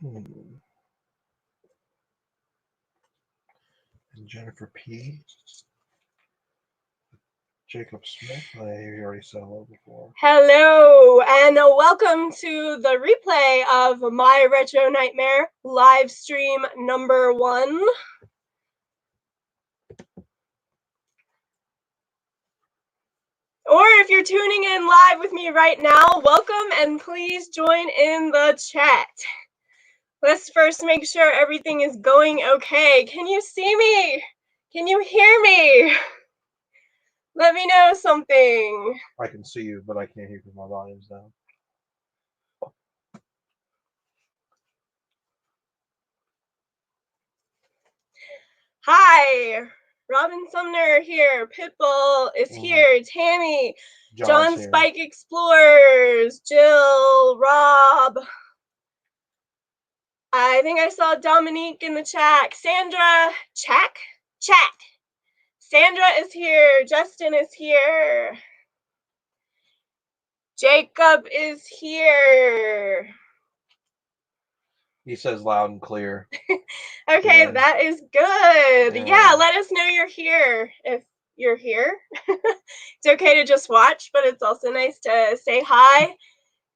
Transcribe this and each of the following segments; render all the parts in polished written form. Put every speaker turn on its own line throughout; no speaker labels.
And Jennifer P. Jacob Smith, I already said hello before.
Hello, and welcome to the replay of My Retro Nightmare live stream number 1. Or if you're tuning in live with me right now, welcome and please join in the chat. Let's first make sure everything is going okay. Can you see me? Can you hear me? Let me know something.
I can see you, but I can't hear because my volume's down.
Hi, Robin Sumner here. Pitbull is here. Tammy, John Spike Explorers, Jill, Rob. I think I saw Dominique in the chat. Sandra, chat. Sandra is here. Justin is here. Jacob is here.
He says loud and clear.
Okay, that is good. Yeah, let us know you're here if you're here. It's okay to just watch, but it's also nice to say hi.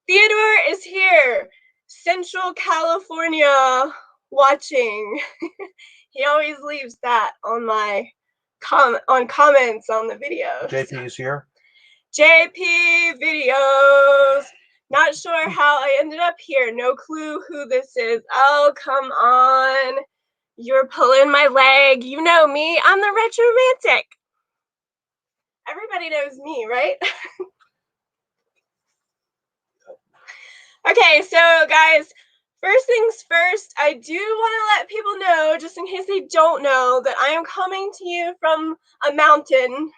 Theodore is here. Central California watching. He always leaves that on my comments on the videos.
JP is here.
JP videos. Not sure how I ended up here. No clue who this is. Oh, come on. You're pulling my leg. You know me. I'm the Retromantic. Everybody knows me, right? Okay, so guys, first things first, I do want to let people know, just in case they don't know, that I am coming to you from a mountain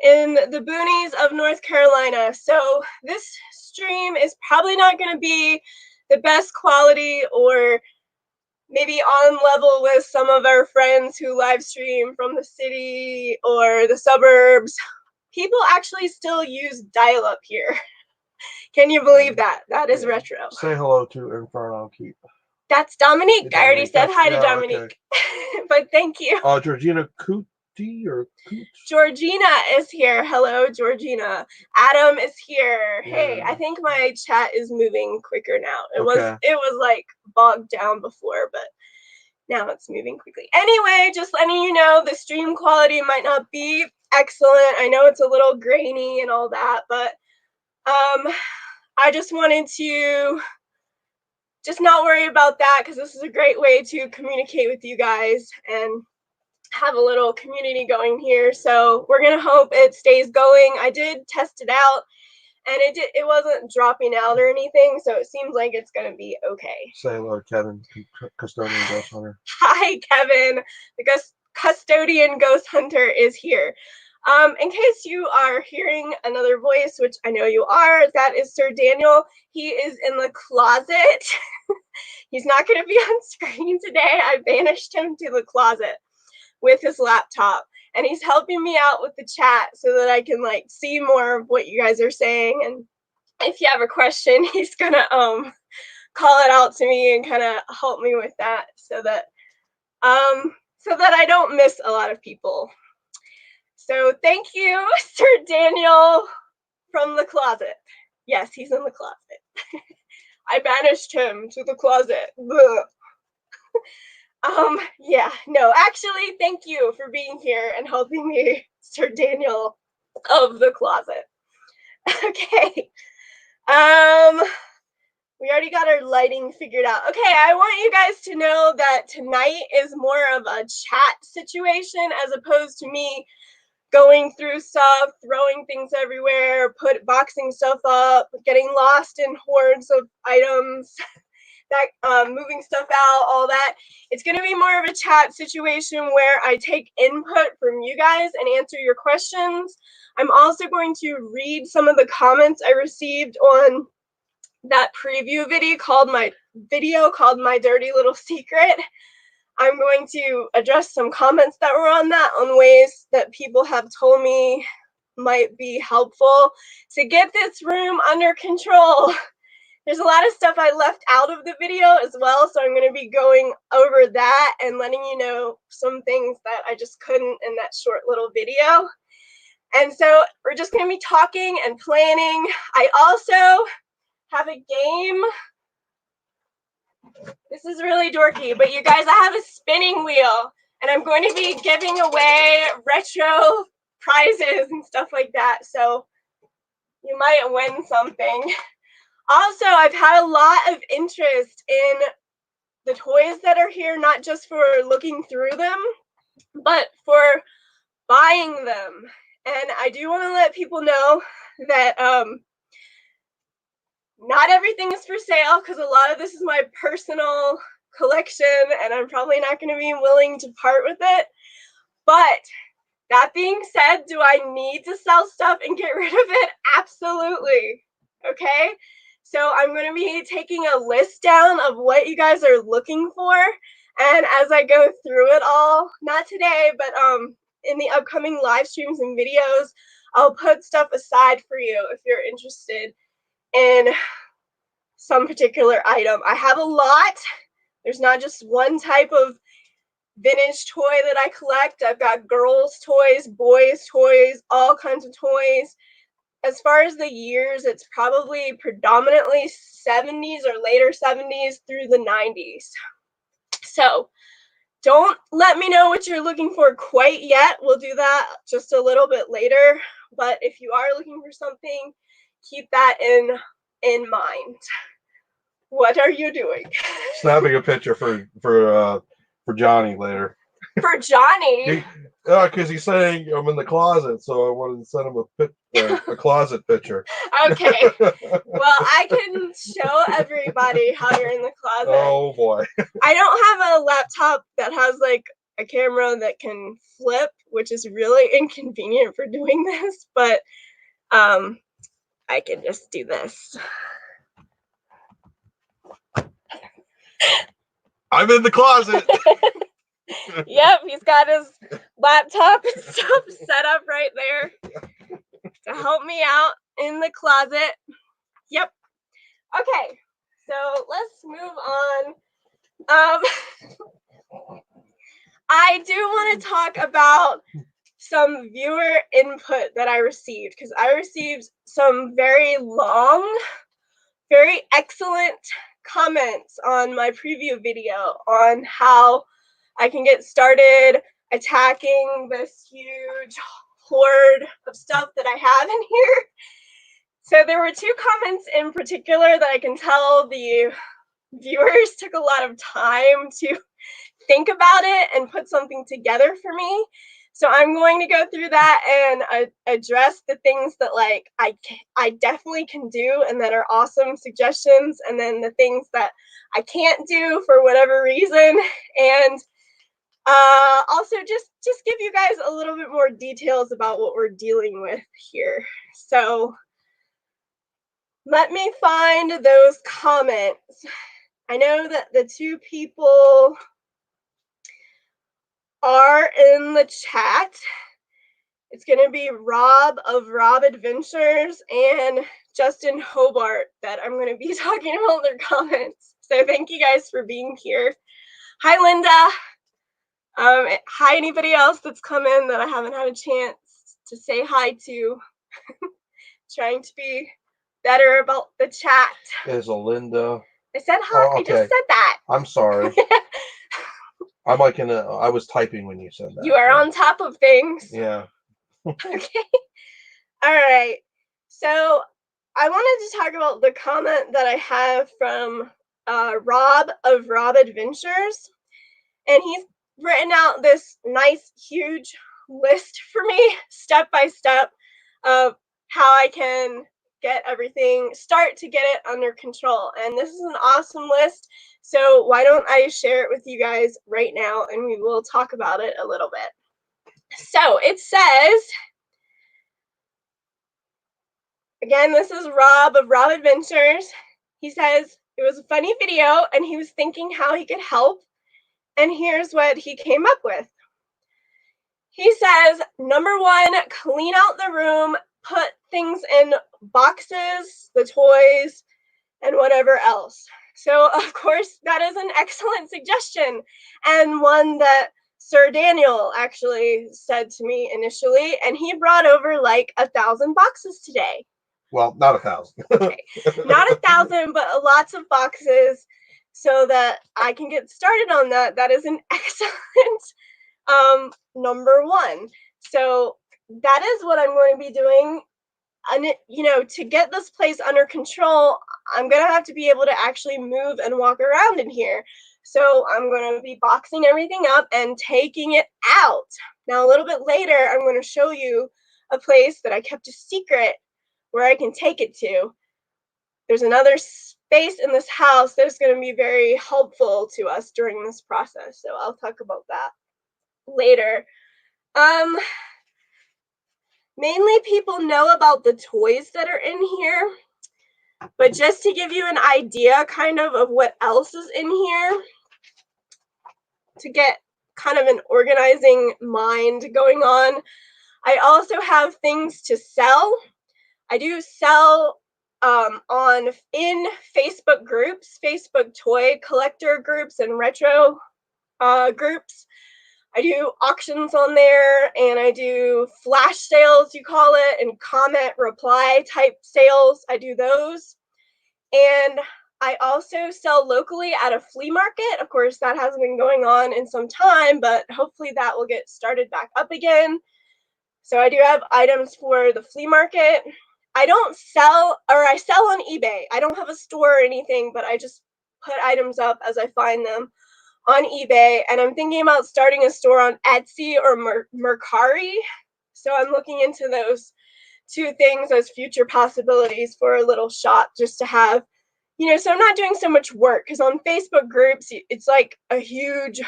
in the boonies of North Carolina. So this stream is probably not going to be the best quality or maybe on level with some of our friends who live stream from the city or the suburbs. People actually still use dial-up here. Can you believe that? That is retro.
Say hello to Inferno Keep.
That's Dominique. I already said hi to Dominique. Okay. But thank you.
Georgina Cootie or Coots?
Georgina is here. Hello, Georgina. Adam is here. Yeah. Hey, I think my chat is moving quicker now. It was like bogged down before, but now it's moving quickly. Anyway, just letting you know the stream quality might not be excellent. I know it's a little grainy and all that, but I just wanted to just not worry about that because this is a great way to communicate with you guys and have a little community going here. So we're gonna hope it stays going. I did test it out and it wasn't dropping out or anything, so it seems like it's gonna be okay.
Say hello, Kevin, Custodian Ghost Hunter.
Hi, Kevin. The Custodian Ghost Hunter is here. In case you are hearing another voice, which I know you are, that is Sir Daniel. He is in the closet. He's not going to be on screen today. I banished him to the closet with his laptop, and he's helping me out with the chat so that I can like see more of what you guys are saying. And if you have a question, he's gonna call it out to me and kind of help me with that so that I don't miss a lot of people. So thank you, Sir Daniel from the closet. Yes, he's in the closet. I banished him to the closet. Yeah, no, actually, thank you for being here and helping me, Sir Daniel of the closet. Okay. We already got our lighting figured out. Okay, I want you guys to know that tonight is more of a chat situation as opposed to me going through stuff, throwing things everywhere, boxing stuff up, getting lost in hordes of items, that moving stuff out, all that. It's going to be more of a chat situation where I take input from you guys and answer your questions. I'm also going to read some of the comments I received on that preview video called My Dirty Little Secret. I'm going to address some comments that were on that on ways that people have told me might be helpful to get this room under control. There's a lot of stuff I left out of the video as well, so I'm going to be going over that and letting you know some things that I just couldn't in that short little video. And so we're just going to be talking and planning. I also have a game. This is really dorky, but you guys, I have a spinning wheel, and I'm going to be giving away retro prizes and stuff like that, so you might win something. Also, I've had a lot of interest in the toys that are here, not just for looking through them, but for buying them. And I do want to let people know that not everything is for sale, because a lot of this is my personal collection, and I'm probably not going to be willing to part with it. But that being said, do I need to sell stuff and get rid of it? Absolutely. Okay? So I'm going to be taking a list down of what you guys are looking for. And as I go through it all, not today, but in the upcoming live streams and videos, I'll put stuff aside for you if you're interested in some particular item. I have a lot. There's not just one type of vintage toy that I collect. I've got girls' toys, boys' toys, all kinds of toys. As far as the years, it's probably predominantly 70s or later 70s through the 90s. So don't let me know what you're looking for quite yet. We'll do that just a little bit later. But if you are looking for something, keep that in mind. What are you doing?
Snapping a picture for Johnny later.
For Johnny?
Because he's saying I'm in the closet, so I wanted to send him a closet picture.
Okay. Well, I can show everybody how you're in the closet.
Oh boy.
I don't have a laptop that has like a camera that can flip, which is really inconvenient for doing this, but I can just do this.
I'm in the closet.
Yep, he's got his laptop and stuff set up right there to help me out in the closet. Yep. Okay, so let's move on. I do want to talk about some viewer input that I received, because I received some very long, very excellent comments on my preview video on how I can get started attacking this huge hoard of stuff that I have in here. So there were two comments in particular that I can tell the viewers took a lot of time to think about it and put something together for me. So I'm going to go through that and address the things that like I definitely can do and that are awesome suggestions, and then the things that I can't do for whatever reason, and also just give you guys a little bit more details about what we're dealing with here. So let me find those comments. I know that the two people are in the chat. It's going to be Rob of Rob Adventures and Justin Hobart that I'm going to be talking about their comments. So thank you guys for being here. Hi, Linda. Hi, anybody else that's come in that I haven't had a chance to say hi to. Trying to be better about the chat.
Is a Linda.
I said hi.
Oh, okay.
I just said that.
I'm sorry. I'm like I was typing when you said that.
You are on top of things.
Yeah.
Okay. All right. So I wanted to talk about the comment that I have from Rob of Rob Adventures. And he's written out this nice, huge list for me, step by step, of how I can get everything, start to get it under control. And this is an awesome list. So why don't I share it with you guys right now, and we will talk about it a little bit. So it says, again, this is Rob of Rob Adventures. He says, it was a funny video and he was thinking how he could help. And here's what he came up with. He says, number one, clean out the room, put things in boxes, the toys, and whatever else. So, of course, that is an excellent suggestion, and one that Sir Daniel actually said to me initially, and he brought over like 1,000 boxes today.
Well, not 1,000.
Okay. Not 1,000, but lots of boxes so that I can get started on that. That is an excellent number one. So that is what I'm going to be doing. And to get this place under control, I'm going to have to be able to actually move and walk around in here. So I'm going to be boxing everything up and taking it out. Now, a little bit later, I'm going to show you a place that I kept a secret where I can take it to. There's another space in this house that's going to be very helpful to us during this process. So I'll talk about that later. Mainly people know about the toys that are in here, but just to give you an idea kind of what else is in here, to get kind of an organizing mind going on, I also have things to sell. I do sell in Facebook groups, Facebook toy collector groups and retro groups. I do auctions on there, and I do flash sales, you call it, and comment reply type sales. I do those. And I also sell locally at a flea market. Of course, that hasn't been going on in some time, but hopefully that will get started back up again. So I do have items for the flea market. I don't sell, or I sell on eBay. I don't have a store or anything, but I just put items up as I find them on eBay, and I'm thinking about starting a store on Etsy or Mercari. So I'm looking into those two things as future possibilities for a little shop, just to have, so I'm not doing so much work, because on Facebook groups, it's like a huge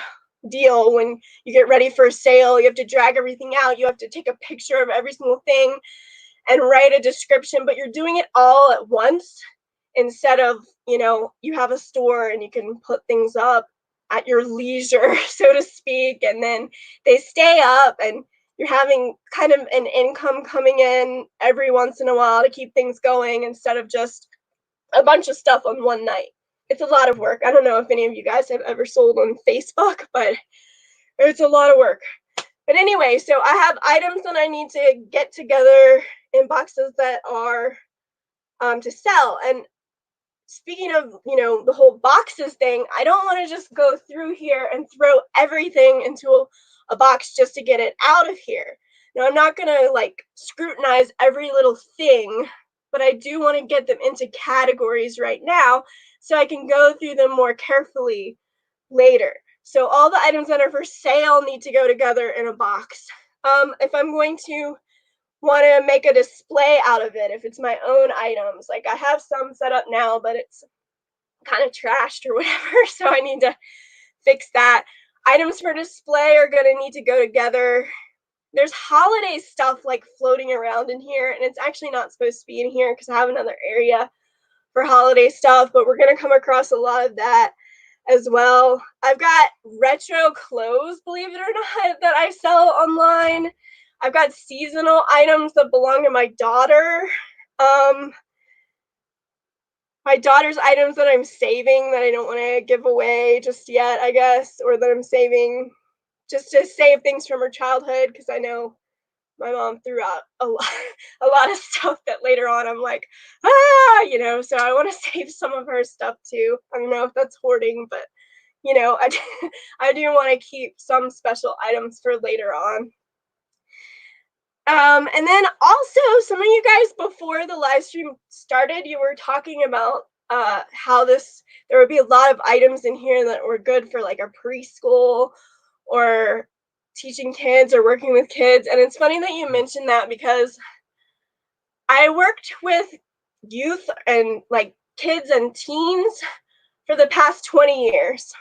deal when you get ready for a sale. You have to drag everything out. You have to take a picture of every single thing and write a description, but you're doing it all at once instead of, you have a store and you can put things up at your leisure, so to speak, and then they stay up and you're having kind of an income coming in every once in a while to keep things going instead of just a bunch of stuff on one night. It's a lot of work. I don't know if any of you guys have ever sold on Facebook, but it's a lot of work. But anyway, so I have items that I need to get together in boxes that are to sell. And speaking of, the whole boxes thing, I don't want to just go through here and throw everything into a box just to get it out of here. Now, I'm not going to scrutinize every little thing, but I do want to get them into categories right now so I can go through them more carefully later. So all the items that are for sale need to go together in a box. If I'm going to want to make a display out of it, if it's my own items, I have some set up now, but it's kind of trashed or whatever, so I need to fix that. Items for display are going to need to go together. There's holiday stuff floating around in here, and it's actually not supposed to be in here because I have another area for holiday stuff, but we're going to come across a lot of that as well. I've got retro clothes, believe it or not, that I sell online. I've got seasonal items that belong to my daughter. My daughter's items that I'm saving that I don't want to give away just yet, I guess, or that I'm saving just to save things from her childhood, because I know my mom threw out a lot of stuff that later on I'm like, so I want to save some of her stuff too. I don't know if that's hoarding, but I do want to keep some special items for later on. And then also, some of you guys before the live stream started, you were talking about how there would be a lot of items in here that were good for a preschool or teaching kids or working with kids. And it's funny that you mentioned that, because I worked with youth and kids and teens for the past 20 years.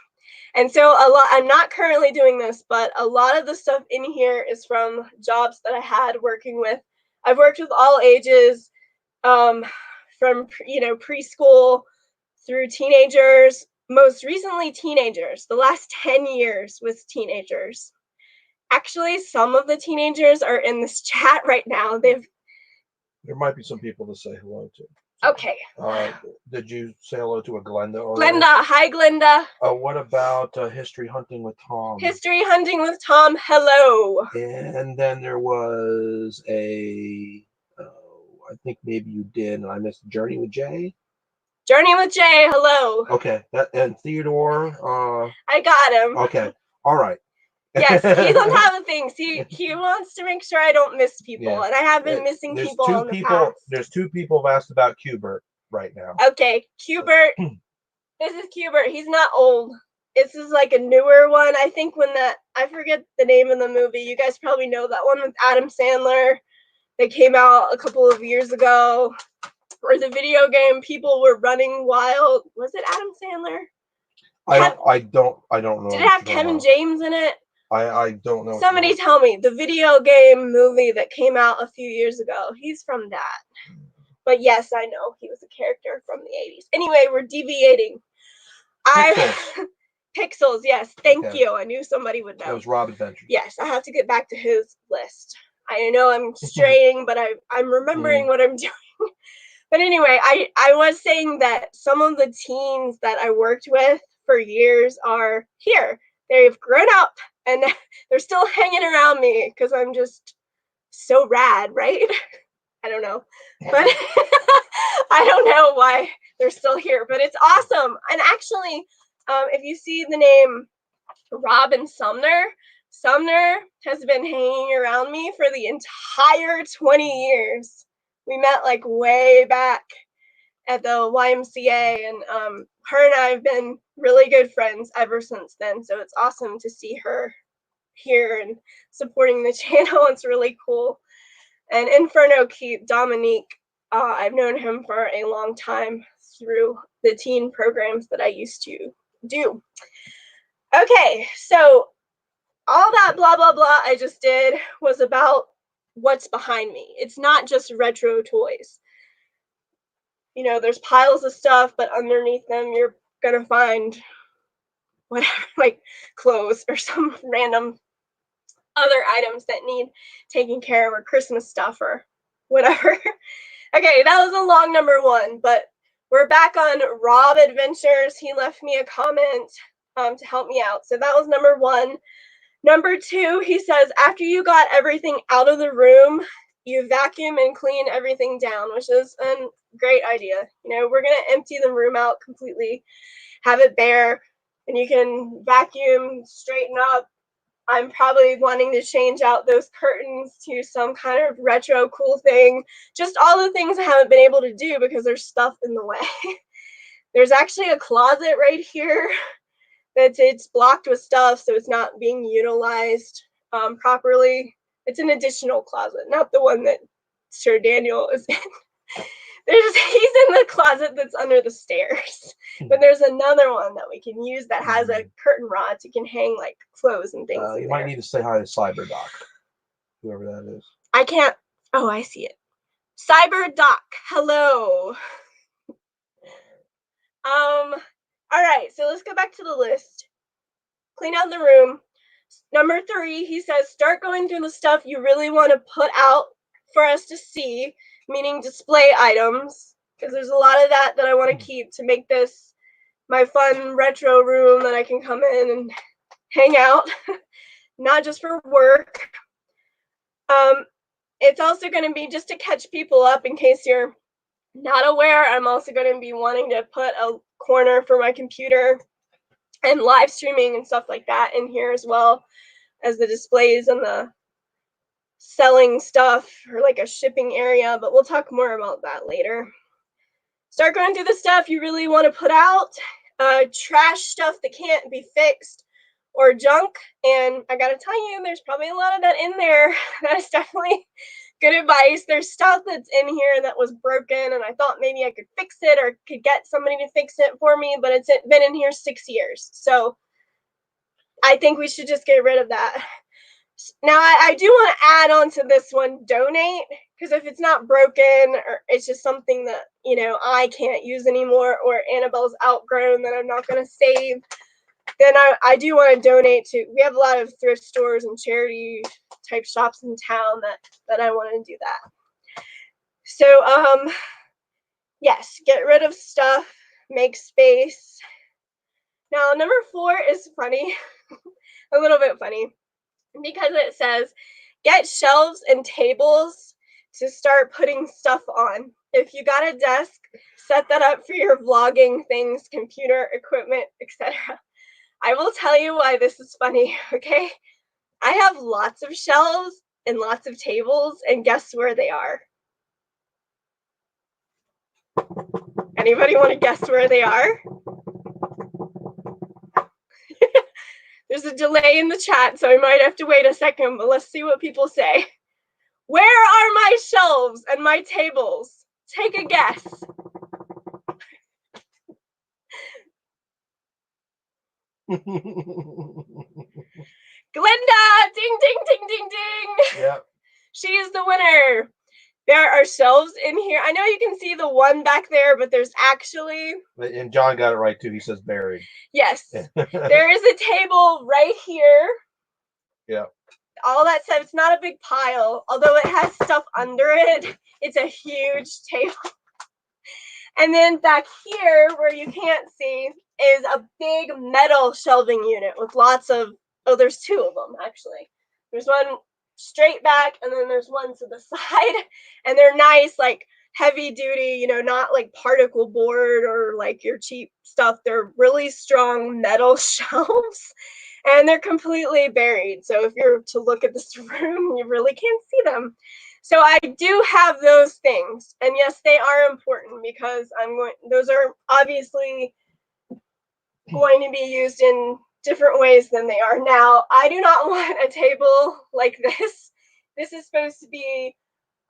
And so I'm not currently doing this, but a lot of the stuff in here is from jobs that I had working with. I've worked with all ages, from preschool through teenagers, most recently teenagers. The last 10 years was teenagers. Actually, some of the teenagers are in this chat right now.
There might be some people to say hello to.
Okay.
Did you say hello to a Glenda?
Glenda. Hi, Glenda.
What about History Hunting with Tom?
History Hunting with Tom. Hello.
And then there was a, I think maybe you did, and I missed Journey with Jay.
Journey with Jay. Hello.
Okay. And Theodore.
I got him.
Okay. All right.
Yes, he's on top of things. He wants to make sure I don't miss people, and I have been missing people in the past.
There's two people have asked about Qbert right now.
Okay, Qbert. This is Qbert. He's not old. This is like a newer one. I think I forget the name of the movie. You guys probably know that one with Adam Sandler that came out a couple of years ago. Or the video game People Were Running Wild. Was it Adam Sandler?
I don't know.
Did it have Kevin James in it?
I don't know.
Somebody tell me. The video game movie that came out a few years ago. He's from that. But yes, I know he was a character from the 80s. Anyway, we're deviating. Pixels, yes. Thank you. I knew somebody would know.
That was Rob Adventure.
Yes, I have to get back to his list. I know I'm straying, but I'm remembering what I'm doing. But anyway, I was saying that some of the teens that I worked with for years are here. They've grown up and they're still hanging around me because I'm just so rad, right? I don't know. But I don't know why they're still here, but it's awesome. And actually, if you see the name Robin Sumner has been hanging around me for the entire 20 years. We met like way back at the YMCA, and her and I have been really good friends ever since then. So it's awesome to see her here and supporting the channel. It's really cool. And Inferno Keep, Dominique, I've known him for a long time through the teen programs that I used to do. Okay, so all that blah, blah, blah I just did was about what's behind me. It's not just retro toys. You know, there's piles of stuff, but underneath them, you're gonna find whatever, like clothes or some random other items that need taking care of, or Christmas stuff or whatever. Okay, that was a long number one, but we're back on Rob Adventures. He left me a comment to help me out. So that was number one. Number two, he says, after you got everything out of the room, you vacuum and clean everything down, which is a great idea. You know, we're going to empty the room out completely, have it bare, and you can vacuum, straighten up. I'm probably wanting to change out those curtains to some kind of retro cool thing. Just all the things I haven't been able to do because there's stuff in the way. There's actually a closet right here. It's blocked with stuff, so it's not being utilized properly. It's an additional closet, not the one that Sir Daniel is in. He's in the closet that's under the stairs. But there's another one that we can use that has a curtain rod so you can hang like clothes and things.
You might need to say hi to CyberDoc, whoever that is.
I can't. Oh, I see it. CyberDoc, hello. All right, so let's go back to the list. Clean out the room. Number 3, he says, start going through the stuff you really want to put out for us to see, meaning display items, because there's a lot of that I want to keep to make this my fun retro room that I can come in and hang out, not just for work. It's also going to be just to catch people up in case you're not aware. I'm also going to be wanting to put a corner for my computer and live streaming and stuff like that in here, as well as the displays and the selling stuff, or like a shipping area, but we'll talk more about that later. Start going through the stuff you really want to put out, trash stuff that can't be fixed, or junk. And I gotta tell you, there's probably a lot of that in there. That is definitely good advice. There's stuff that's in here that was broken, and I thought maybe I could fix it or could get somebody to fix it for me, but it's been in here 6 years. So I think we should just get rid of that. Now, I do want to add on to this one, donate, because if it's not broken, or it's just something that, you know, I can't use anymore, or Annabelle's outgrown that I'm not going to save, then I do want to donate to. We have a lot of thrift stores and charity type shops in town that I want to do that. So Yes, get rid of stuff, make space. Now, number 4 is funny, a little bit funny, because it says, get shelves and tables to start putting stuff on. If you got a desk, set that up for your vlogging things, computer equipment, etc. I will tell you why this is funny, okay? I have lots of shelves and lots of tables, and guess where they are? Anybody want to guess where they are? There's a delay in the chat, so I might have to wait a second, but let's see what people say. Where are my shelves and my tables? Take a guess. Glenda! Ding, ding, ding, ding, ding!
Yeah.
She is the winner. There are shelves in here. I know you can see the one back there, but there's actually...
And John got it right, too. He says buried.
Yes. There is a table right here.
Yeah.
All that stuff, it's not a big pile. Although it has stuff under it, it's a huge table. And then back here, where you can't see, is a big metal shelving unit with lots of... Oh, there's 2 of them, actually. There's one straight back, and then there's one to the side. And they're nice, like, heavy duty, you know, not like particle board or like your cheap stuff. They're really strong metal shelves. And they're completely buried. So if you're to look at this room, you really can't see them. So I do have those things. And yes, they are important because those are obviously going to be used in different ways than they are now. I do not want a table like this. This is supposed to be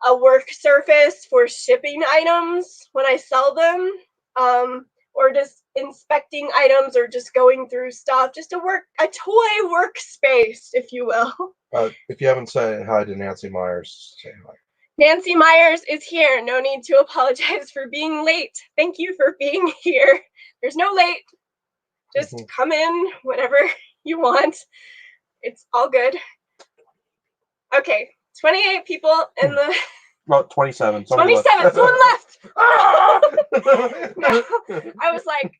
a work surface for shipping items when I sell them. Or just inspecting items or just going through stuff, just a toy workspace, if you will.
If you haven't said hi to Nancy Myers, say hi.
Nancy Myers is here. No need to apologize for being late. Thank you for being here. There's no late. Just come in whenever you want. It's all good. Okay, 28 people in the...
About 27.
27, someone left! No, I was like,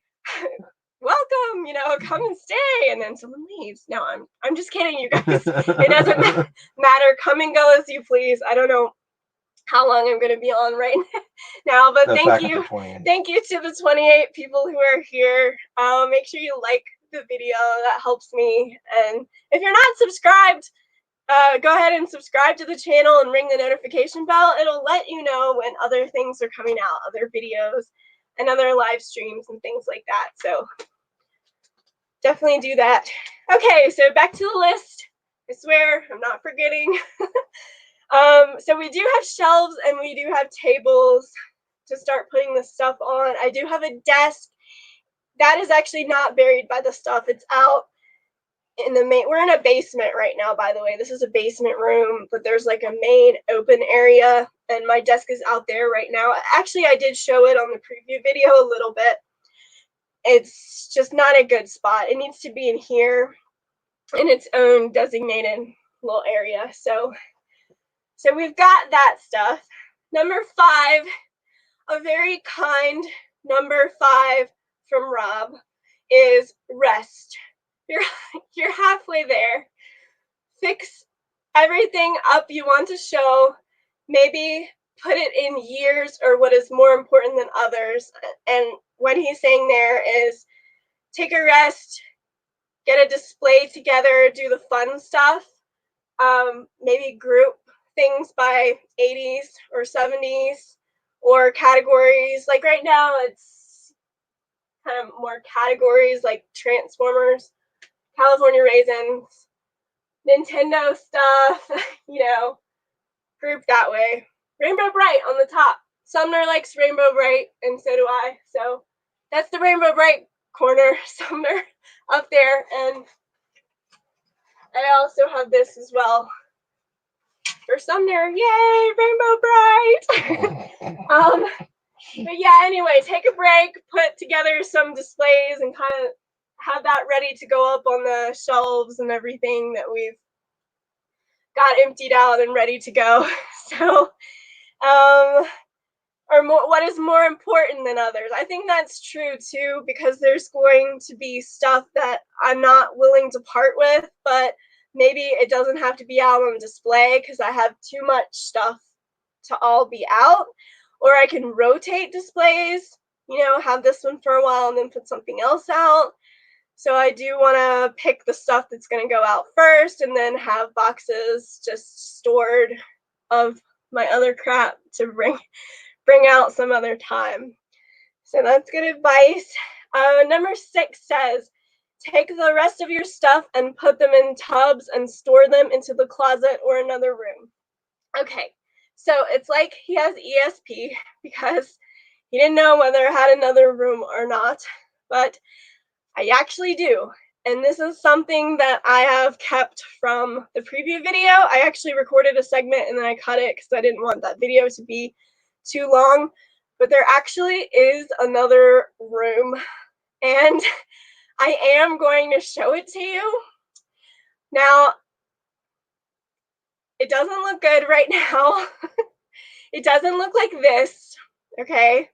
welcome, you know, come and stay, and then someone leaves. No, I'm just kidding, you guys. It doesn't matter. Come and go as you please. I don't know how long I'm going to be on right now, but thank you to the 28 people who are here. Make sure you like the video. That helps me. And if you're not subscribed, go ahead and subscribe to the channel and ring the notification bell. It'll let you know when other things are coming out, other videos and other live streams and things like that. So definitely do that. Okay, so back to the list. I swear I'm not forgetting. So we do have shelves and we do have tables to start putting the stuff on. I do have a desk. That is actually not buried by the stuff. It's out in the main... We're in a basement right now, by the way. This is a basement room, but there's like a main open area, and my desk is out there right now. Actually, I did show it on the preview video a little bit. It's just not a good spot. It needs to be in here in its own designated little area. So we've got that stuff. Number 5, a very kind number 5 from Rob, is rest. You're halfway there. Fix everything up you want to show. Maybe put it in years or what is more important than others. And what he's saying there is take a rest, get a display together, do the fun stuff. Maybe group things by 80s or 70s or categories. Like right now, it's kind of more categories like Transformers, California Raisins, Nintendo stuff, you know, group that way. Rainbow Bright on the top. Sumner likes Rainbow Bright, and so do I. So that's the Rainbow Bright corner, Sumner up there. And I also have this as well for Sumner. Yay, Rainbow Bright! But yeah, anyway, take a break, put together some displays, and kind of have that ready to go up on the shelves and everything that we've got emptied out and ready to go. So, or more, what is more important than others. I think that's true too, because there's going to be stuff that I'm not willing to part with, but maybe it doesn't have to be out on display because I have too much stuff to all be out. Or I can rotate displays, you know, have this one for a while and then put something else out. So I do want to pick the stuff that's going to go out first and then have boxes just stored of my other crap to bring out some other time. So that's good advice. Number 6 says, take the rest of your stuff and put them in tubs and store them into the closet or another room. Okay, so it's like he has ESP because he didn't know whether I had another room or not, but I actually do. And this is something that I have kept from the preview video. I actually recorded a segment and then I cut it because I didn't want that video to be too long. But there actually is another room, and I am going to show it to you. Now, it doesn't look good right now. It doesn't look like this, okay?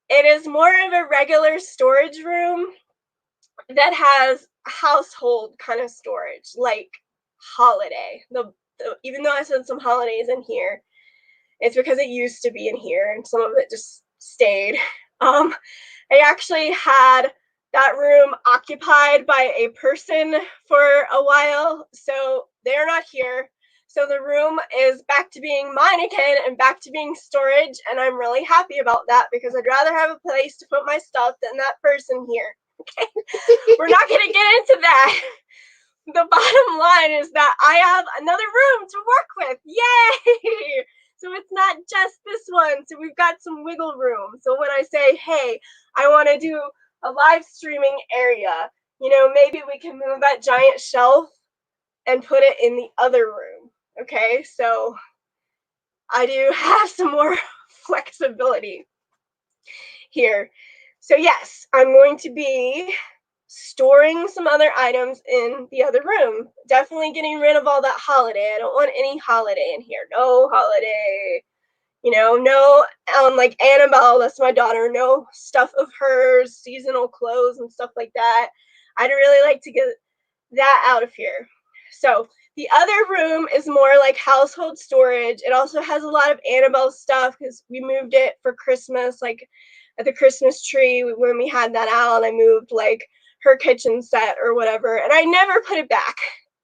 It is more of a regular storage room that has household kind of storage, like holiday. Even though I said some holidays in here, it's because it used to be in here and some of it just stayed. I actually had that room occupied by a person for a while, so they're not here. So the room is back to being mine again and back to being storage, and I'm really happy about that because I'd rather have a place to put my stuff than that person here. Okay, we're not going to get into that. The bottom line is that I have another room to work with. Yay! So it's not just this one. So we've got some wiggle room. So when I say, hey, I want to do a live streaming area, you know, maybe we can move that giant shelf and put it in the other room. Okay, so I do have some more flexibility here. So yes, I'm going to be storing some other items in the other room. Definitely getting rid of all that holiday. I don't want any holiday in here. No holiday. You know, no, like Annabelle, that's my daughter, no stuff of hers, seasonal clothes and stuff like that. I'd really like to get that out of here. So the other room is more like household storage. It also has a lot of Annabelle stuff because we moved it for Christmas, like at the Christmas tree when we had that out. I moved like her kitchen set or whatever, and I never put it back.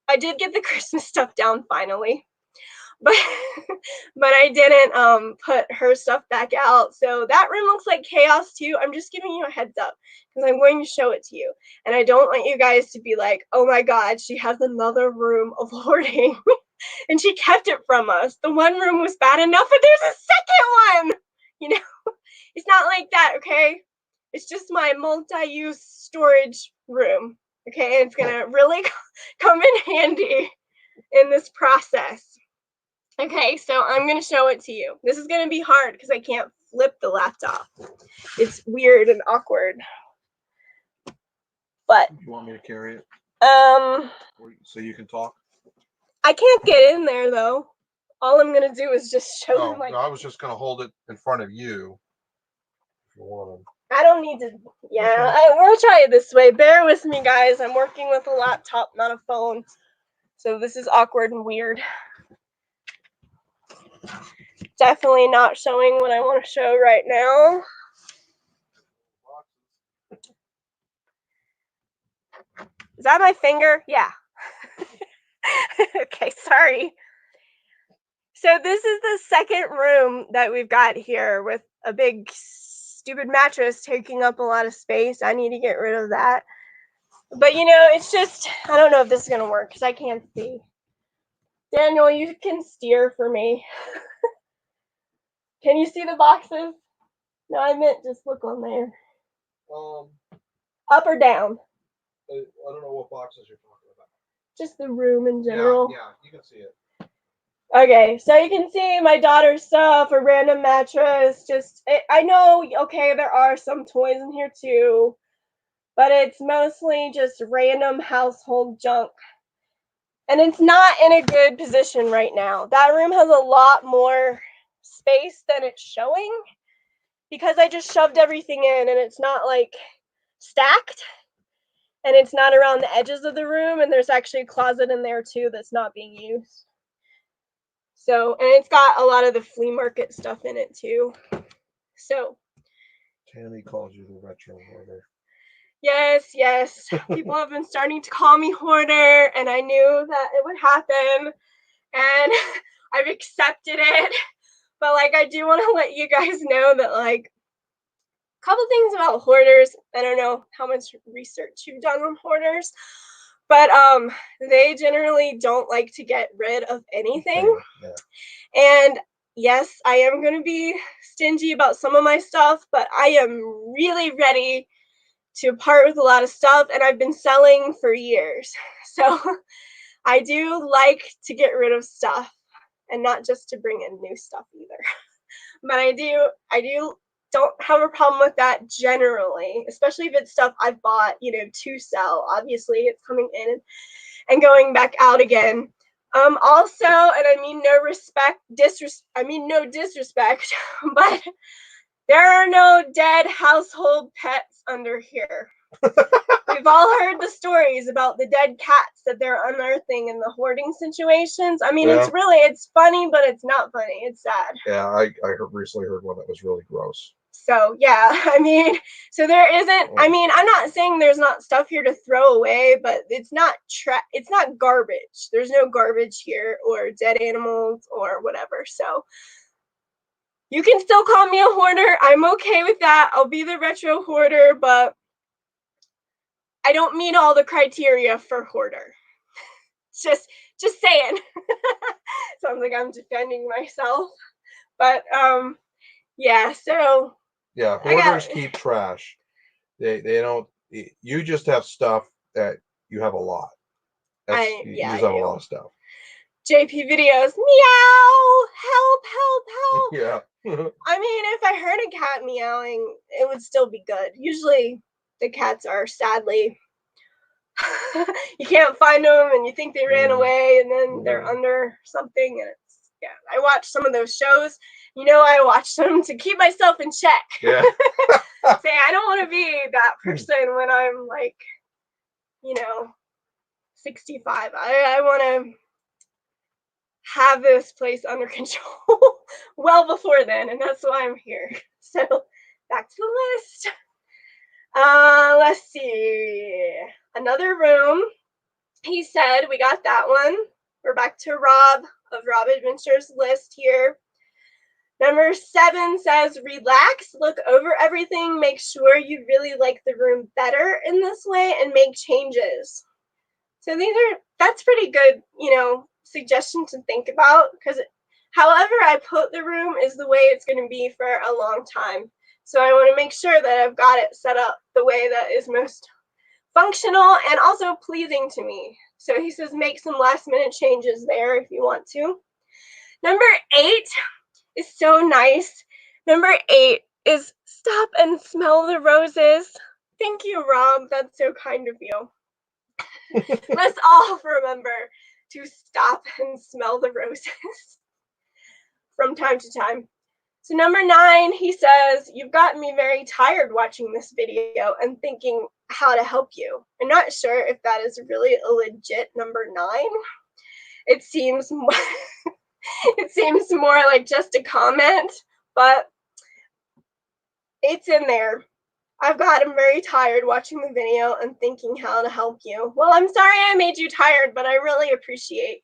I did get the Christmas stuff down finally, but I didn't put her stuff back out. So that room looks like chaos too. I'm just giving you a heads up because I'm going to show it to you, and I don't want you guys to be like, oh my god, she has another room of hoarding and she kept it from us. The one room was bad enough, but there's a second one. You know, it's not like that, okay? It's just my multi-use storage room, okay? It's gonna really come in handy in this process. Okay, so I'm gonna show it to you. This is gonna be hard because I can't flip the laptop. It's weird and awkward. But
you want me to carry it? So you can talk?
I can't get in there though. All I'm gonna do is just show them. Like,
no, I was just gonna hold it in front of you. If you want to.
I don't need to. Yeah, we'll try it this way. Bear with me, guys. I'm working with a laptop, not a phone, so this is awkward and weird. Definitely not showing what I want to show right now. Is that my finger? Yeah. Okay, sorry. So this is the second room that we've got here with a big stupid mattress taking up a lot of space. I need to get rid of that. But you know, it's just, I don't know if this is going to work because I can't see. Daniel, you can steer for me. Can you see the boxes? No, I meant just look on there. Up or down?
I don't know what boxes you're talking about.
Just the room in general.
Yeah, you can see it.
Okay, so you can see my daughter's stuff, a random mattress. I know, okay, there are some toys in here too, but it's mostly just random household junk. And it's not in a good position right now. That room has a lot more space than it's showing. because I just shoved everything in and it's not like stacked and it's not around the edges of the room, and there's actually a closet in there too that's not being used. So, and it's got a lot of the flea market stuff in it too. So
Tammy calls you the retro hoarder.
Yes, yes. People have been starting to call me hoarder, and I knew that it would happen, and I've accepted it. But like, I do want to let you guys know that like a couple things about hoarders. I don't know how much research you've done on hoarders, but they generally don't like to get rid of anything.
Yeah.
And yes, I am going to be stingy about some of my stuff, but I am really ready to part with a lot of stuff, and I've been selling for years. So I do like to get rid of stuff, and not just to bring in new stuff either. But I do don't have a problem with that generally, especially if it's stuff I've bought, you know, to sell. Obviously, it's coming in and going back out again. Also, and I mean no disrespect, but there are no dead household pets under here. We've all heard the stories about the dead cats that they're unearthing in the hoarding situations. I mean,
Yeah.
it's funny, but it's not funny. It's sad.
Yeah, I recently heard one that was really gross.
So, yeah, I mean, so there isn't, I mean, I'm not saying there's not stuff here to throw away, but it's not garbage. There's no garbage here or dead animals or whatever. So, you can still call me a hoarder. I'm okay with that. I'll be the retro hoarder, but I don't meet all the criteria for hoarder. Just saying. Sounds like I'm defending myself. But yeah, so
yeah, hoarders keep trash. They don't. You just have stuff that you have a lot. You just have a lot of stuff.
JP videos, meow, help, help, help.
Yeah.
I mean, if I heard a cat meowing, it would still be good. Usually the cats are sadly you can't find them and you think they ran away and then they're under something, and it's, yeah, I watch some of those shows, you know, I watch them to keep myself in check.
Yeah.
Say I don't want to be that person when I'm like, you know, 65. I want to have this place under control well before then, and that's why I'm here. So back to the list. Let's see, another room. He said we got that one. We're back to Rob of Rob Adventures list here. Number 7 says relax, look over everything, make sure you really like the room better in this way, and make changes. So that's pretty good, you know, suggestion to think about, because however I put the room is the way it's going to be for a long time. So I want to make sure that I've got it set up the way that is most functional and also pleasing to me. So he says make some last minute changes there if you want to. Number 8 is so nice. Number 8 is stop and smell the roses. Thank you, Rob. That's so kind of you. Let's all remember to stop and smell the roses from time to time. So number 9, he says, you've gotten me very tired watching this video and thinking how to help you. I'm not sure if that is really a legit number 9. It seems more it seems more like just a comment, but it's in there. I've gotten very tired watching the video and thinking how to help you. Well, I'm sorry I made you tired, but I really appreciate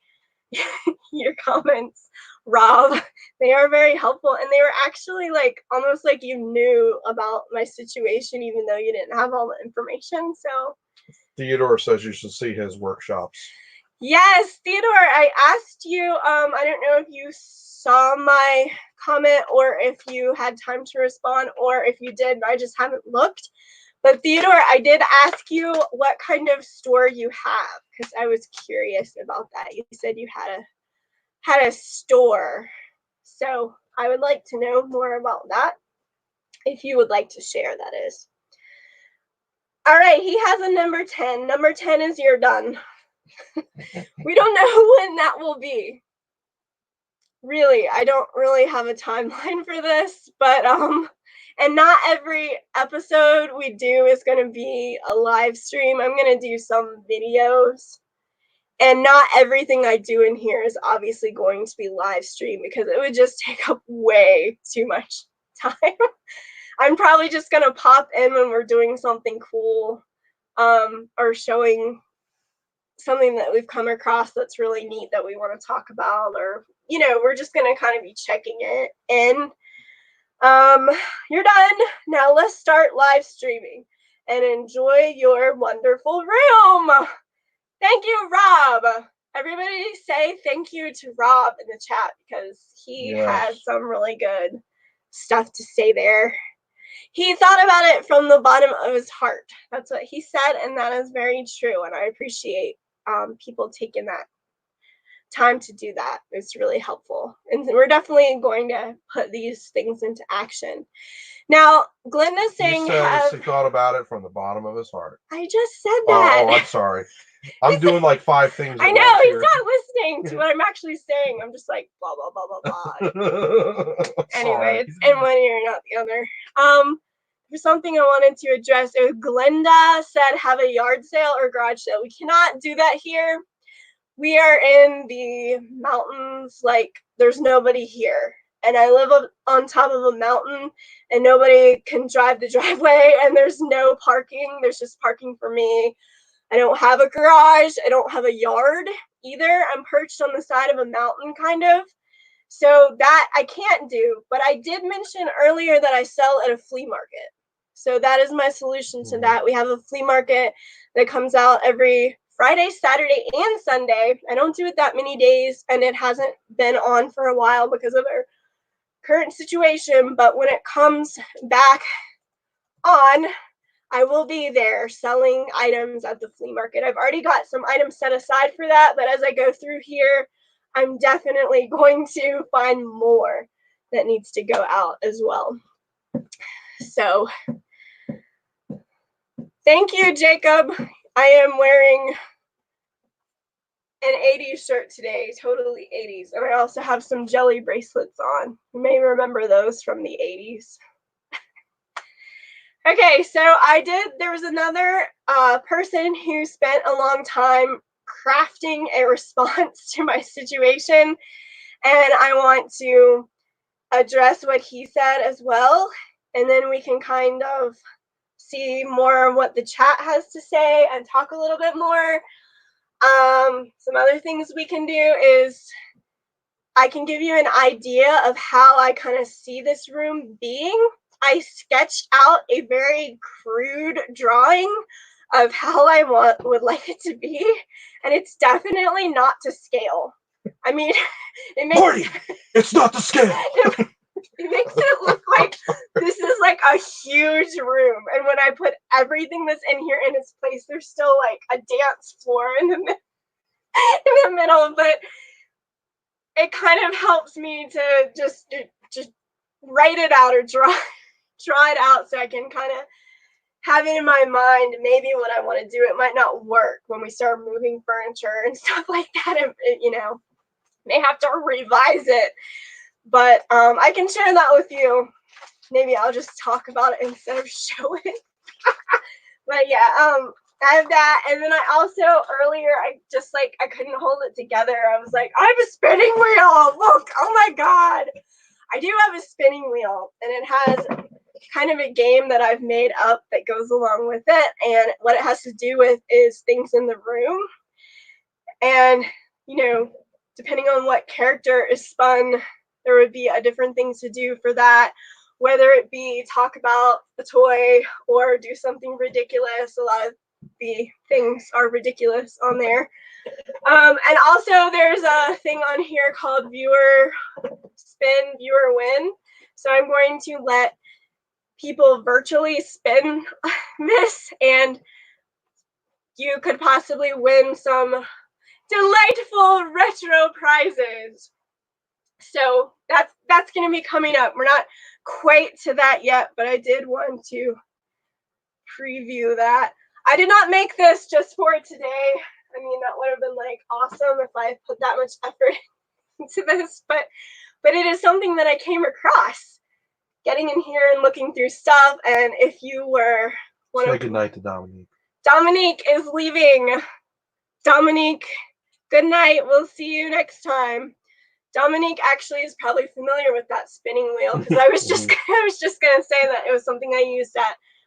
your comments, Rob. They are very helpful, and they were actually like almost like you knew about my situation even though you didn't have all the information. So
Theodore says you should see his workshops.
Yes, Theodore, I asked you, I don't know if you saw my comment or if you had time to respond, or if you did, I just haven't looked. But Theodore, I did ask you what kind of store you have, because I was curious about that. You said you had a store. So I would like to know more about that, if you would like to share, that is. All right, he has a number 10. Number 10 is you're done. We don't know when that will be. Really, I don't really have a timeline for this, but And not every episode we do is going to be a live stream. I'm going to do some videos. And not everything I do in here is obviously going to be live stream because it would just take up way too much time. I'm probably just going to pop in when we're doing something cool, or showing something that we've come across that's really neat that we want to talk about, or, you know, we're just going to kind of be checking it in. You're done. Now let's start live streaming and enjoy your wonderful room. Thank you, Rob. Everybody say thank you to Rob in the chat because he has some really good stuff to say there. He thought about it from the bottom of his heart. That's what he said, and that is very true, and I appreciate people taking that time to do that. It's really helpful, and we're definitely going to put these things into action. Now, Glenda's saying
he thought about it from the bottom of his heart.
I just said that.
Oh, I'm sorry. I'm doing like 5 things.
I know he's not listening to what I'm actually saying. I'm just like blah blah blah blah blah. Anyway, it's in one ear, not the other. There's something I wanted to address. Glenda said have a yard sale or garage sale. We cannot do that here. We are in the mountains, like there's nobody here. And I live on top of a mountain and nobody can drive the driveway and there's no parking. There's just parking for me. I don't have a garage. I don't have a yard either. I'm perched on the side of a mountain kind of. So that I can't do. But I did mention earlier that I sell at a flea market. So that is my solution to that. We have a flea market that comes out every Friday, Saturday, and Sunday. I don't do it that many days, and it hasn't been on for a while because of our current situation. But when it comes back on, I will be there selling items at the flea market. I've already got some items set aside for that, but as I go through here, I'm definitely going to find more that needs to go out as well. So, thank you, Jacob. I am wearing an 80s shirt today, totally 80s. And I also have some jelly bracelets on. You may remember those from the 80s. Okay, so there was another person who spent a long time crafting a response to my situation, and I want to address what he said as well, and then we can kind of see more of what the chat has to say and talk a little bit more. Some other things we can do is I can give you an idea of how I kind of see this room being. I sketched out a very crude drawing of how I would like it to be, and it's definitely not to scale. I mean, it makes
Marty, it's not to scale.
It makes it look like this is like a huge room, and when I put everything that's in here in its place, there's still like a dance floor in the middle, but it kind of helps me to just write it out or draw it out so I can kind of have it in my mind maybe what I want to do. It might not work when we start moving furniture and stuff like that. You know, may have to revise it, but I can share that with you. Maybe I'll just talk about it instead of show it. But yeah, I have that, and then I also earlier I couldn't hold it together. I was like, I have a spinning wheel. Look, oh my god, I do have a spinning wheel, and it has kind of a game that I've made up that goes along with it, and what it has to do with is things in the room, and you know, depending on what character is spun, there would be a different thing to do for that, whether it be talk about a toy or do something ridiculous. A lot of the things are ridiculous on there. And also there's a thing on here called viewer spin, viewer win. So I'm going to let people virtually spin this, and you could possibly win some delightful retro prizes. So that's going to be coming up. We're not quite to that yet, but I did want to preview that. I did not make this just for today. I mean, that would have been like awesome if I put that much effort into this, but it is something that I came across getting in here and looking through stuff. And if you were
say good night to Dominique.
Dominique is leaving. Dominique, good night. We'll see you next time. Dominique actually is probably familiar with that spinning wheel because I was just gonna say that it was something I used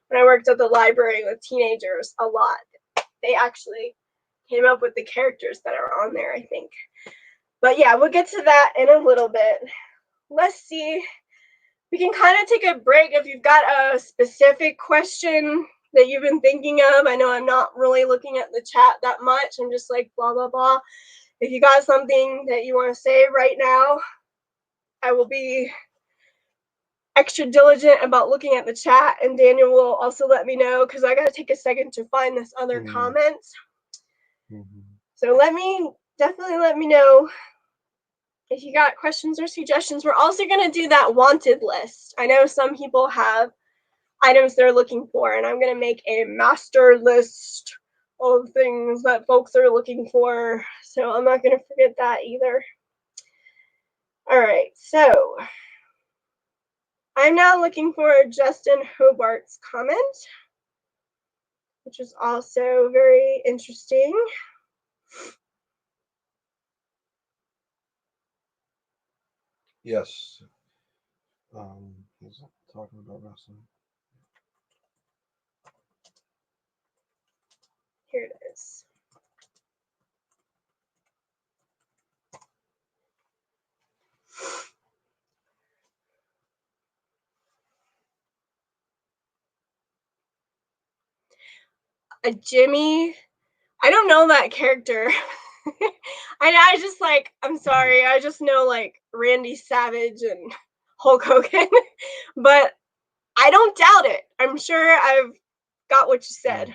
when I worked at the library with teenagers a lot. They actually came up with the characters that are on there, I think. But yeah, we'll get to that in a little bit. Let's see. We can kind of take a break if you've got a specific question that you've been thinking of. I know I'm not really looking at the chat that much. I'm just like blah, blah, blah. If you got something that you want to say right now, I will be extra diligent about looking at the chat, and Daniel will also let me know because I got to take a second to find this other comment. So definitely let me know if you got questions or suggestions. We're also going to do that wanted list. I know some people have items they're looking for, and I'm going to make a master list of things that folks are looking for. So I'm not going to forget that either. All right, so I'm now looking for Justin Hobart's comment, which is also very interesting.
Yes. He's talking about wrestling.
Here it is. A Jimmy. I don't know that character. I just like, I'm sorry, I just know like Randy Savage and Hulk Hogan, but I don't doubt it. I'm sure I've got what you said.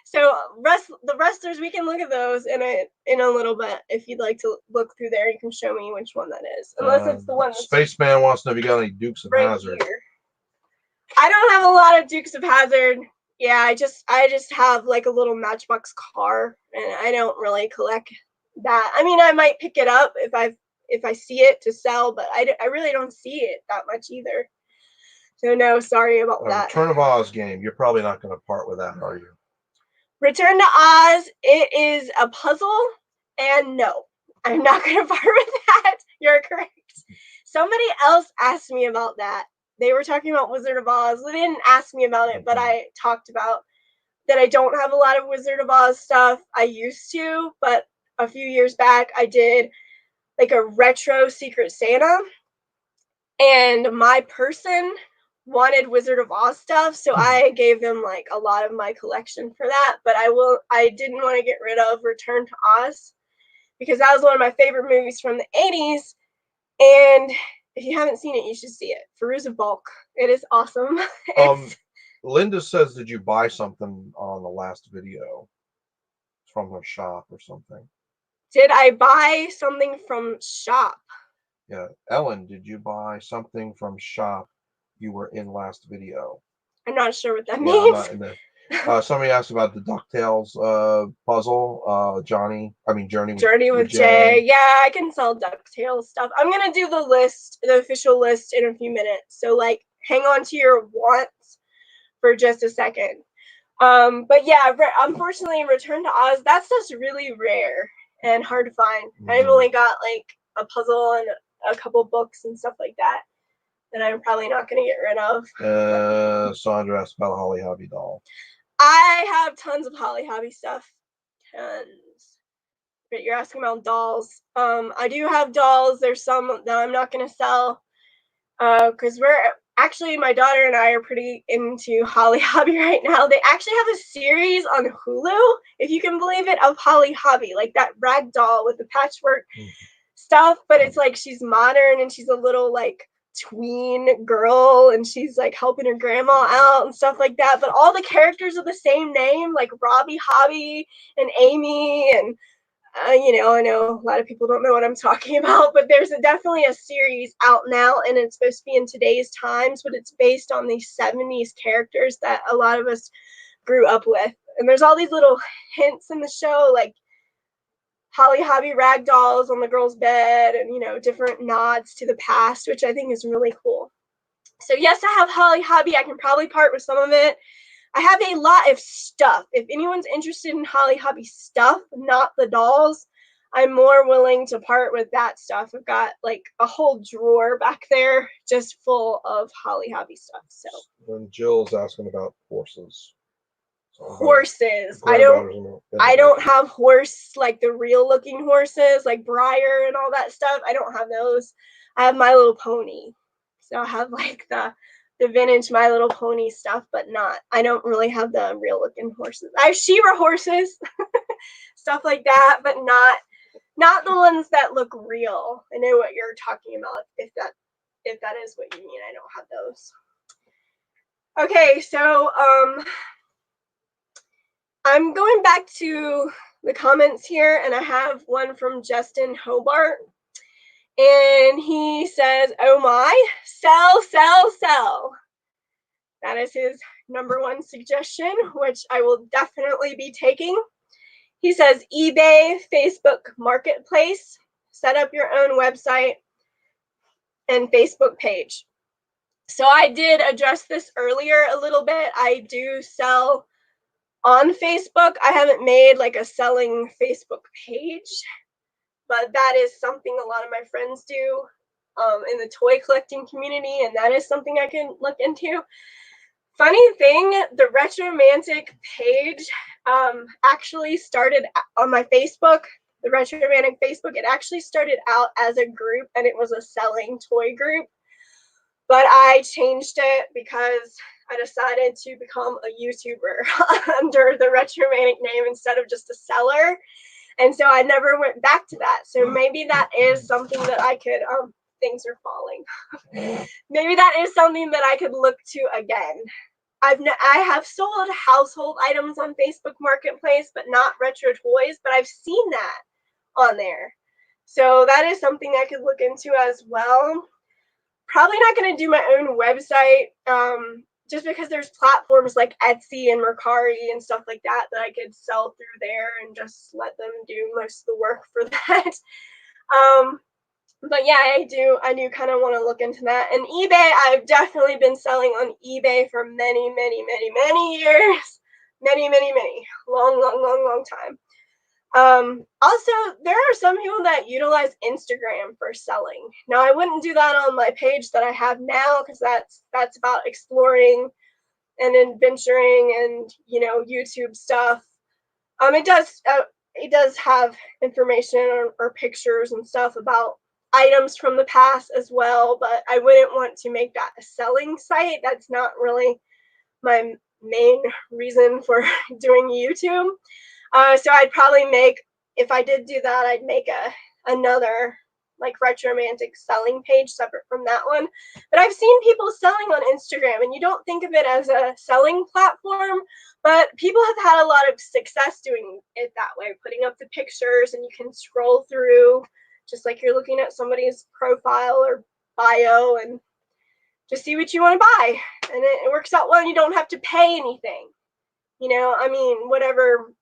So the wrestlers, we can look at those in a little bit. If you'd like to look through there, you can show me which one that is. Unless it's the one that's
Spaceman wants to know if you got any Dukes of Hazzard.
Here. I don't have a lot of Dukes of Hazzard. Yeah, I just have like a little Matchbox car, and I don't really collect that. I mean, I might pick it up if I see it to sell, but I really don't see it that much either. So no, sorry about that.
Return of Oz game. You're probably not going to part with that, are you?
Return to Oz. It is a puzzle, and no, I'm not going to part with that. You're correct. Somebody else asked me about that. They were talking about Wizard of Oz. They didn't ask me about it, but I talked about that I don't have a lot of Wizard of Oz stuff. I used to, but a few years back, I did like a retro Secret Santa, and my person wanted Wizard of Oz stuff, so I gave them like a lot of my collection for that. But I didn't want to get rid of Return to Oz because that was one of my favorite movies from the 80s, and if you haven't seen it, you should see it. Fairuza Balk. It is awesome.
Linda says, did you buy something on the last video from her shop or something?
Did I buy something from shop?
Yeah. Ellen, did you buy something from shop you were in last video?
I'm not sure what that means.
Somebody asked about the DuckTales puzzle. Journey with
Jay. Yeah, I can sell DuckTales stuff. I'm gonna do the official list in a few minutes. So like, hang on to your wants for just a second. But yeah, unfortunately, Return to Oz, that stuff's really rare and hard to find. I've only got like a puzzle and a couple books and stuff like that I'm probably not gonna get rid of.
Sandra asked about a Holly Hobbie doll.
I have tons of Holly Hobbie stuff. Tons. But you're asking about dolls. I do have dolls. There's some that I'm not going to sell. Because my daughter and I are pretty into Holly Hobbie right now. They actually have a series on Hulu, if you can believe it, of Holly Hobbie. Like that rag doll with the patchwork stuff. But it's like she's modern and she's a little like tween girl and she's like helping her grandma out and stuff like that, but all the characters are the same name, like Robbie Hobbie and Amy, and I know a lot of people don't know what I'm talking about, but there's definitely a series out now, and it's supposed to be in today's times, but it's based on these 70s characters that a lot of us grew up with, and there's all these little hints in the show, like Holly Hobbie rag dolls on the girl's bed and, different nods to the past, which I think is really cool. So yes, I have Hobby. I can probably part with some of it. I have a lot of stuff. If anyone's interested in Hobby stuff, not the dolls, I'm more willing to part with that stuff. I've got like a whole drawer back there just full of Hobby stuff. So.
And Jill's asking about horses.
Horses. I don't have horse, like the real looking horses, like Briar and all that stuff. I don't have those. I have My Little Pony. So I have like the vintage My Little Pony stuff, but I don't really have the real looking horses. I have She-Ra horses, stuff like that, but not the ones that look real. I know what you're talking about. If that is what you mean, I don't have those. Okay, so I'm going back to the comments here, and I have one from Justin Hobart. And he says, oh my, sell, sell, sell. That is his #1 suggestion, which I will definitely be taking. He says, eBay, Facebook Marketplace, set up your own website and Facebook page. So I did address this earlier a little bit. I do sell on Facebook. I haven't made like a selling Facebook page, but that is something a lot of my friends do in the toy collecting community, and that is something I can look into. Funny thing, the Retromantic page actually started on my Facebook, the Retromantic Facebook. It actually started out as a group, and it was a selling toy group, but I changed it because I decided to become a YouTuber under the Retromantic name instead of just a seller. And so I never went back to that. So maybe that is something that I could, things are falling. Maybe that is something that I could look to again. I have sold household items on Facebook Marketplace, but not retro toys, but I've seen that on there. So that is something I could look into as well. Probably not going to do my own website, just because there's platforms like Etsy and Mercari and stuff like that that I could sell through there and just let them do most of the work for that. But yeah, I do kind of want to look into that. And eBay, I've definitely been selling on eBay for many, many, many, many years. Many, many, many. Long time. Also, there are some people that utilize Instagram for selling. Now, I wouldn't do that on my page that I have now, because that's about exploring and adventuring and, you know, YouTube stuff. It does have information or pictures and stuff about items from the past as well, but I wouldn't want to make that a selling site. That's not really my main reason for doing YouTube. So I'd probably if I did do that, I'd make another like Retromantic selling page separate from that one. But I've seen people selling on Instagram, and you don't think of it as a selling platform, but people have had a lot of success doing it that way, putting up the pictures, and you can scroll through just like you're looking at somebody's profile or bio and just see what you want to buy. And it works out well, and you don't have to pay anything. You know, I mean, whatever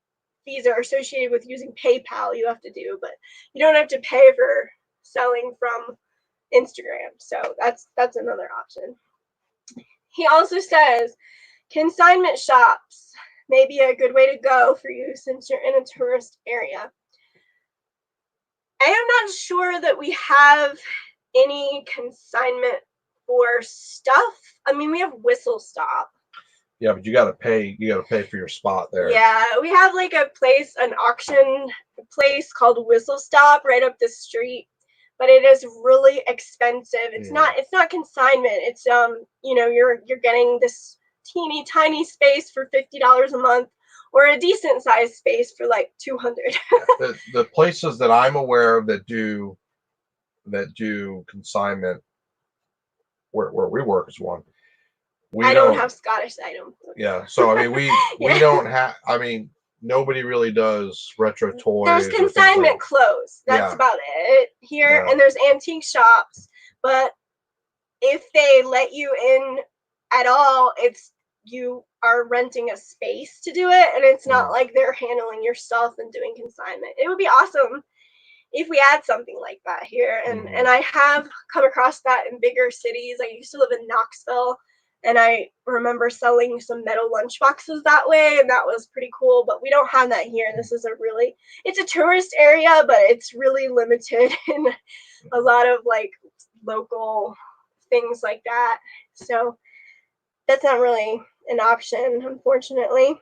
fees are associated with using PayPal you have to do, but you don't have to pay for selling from Instagram. So that's another option. He also says consignment shops may be a good way to go for you since you're in a tourist area. I am not sure that we have any consignment for stuff. I mean, we have Whistle Stop.
Yeah, but you gotta pay for your spot there.
Yeah, we have like an auction place called Whistle Stop right up the street, but it is really expensive. It's not consignment. It's you know, you're getting this teeny tiny space for $50 a month, or a decent sized space for like $200.
The places that I'm aware of that do consignment where we work is one.
I don't have Scottish items.
Yeah, so I mean we don't have. I mean, nobody really does retro toys.
There's consignment clothes. That's about it here, and there's antique shops. But if they let you in at all, you are renting a space to do it, and it's not like they're handling your stuff and doing consignment. It would be awesome if we had something like that here. And I have come across that in bigger cities. I used to live in Knoxville, and I remember selling some metal lunch boxes that way, and that was pretty cool, but we don't have that here. This is it's a tourist area, but it's really limited in a lot of like local things like that. So that's not really an option, unfortunately.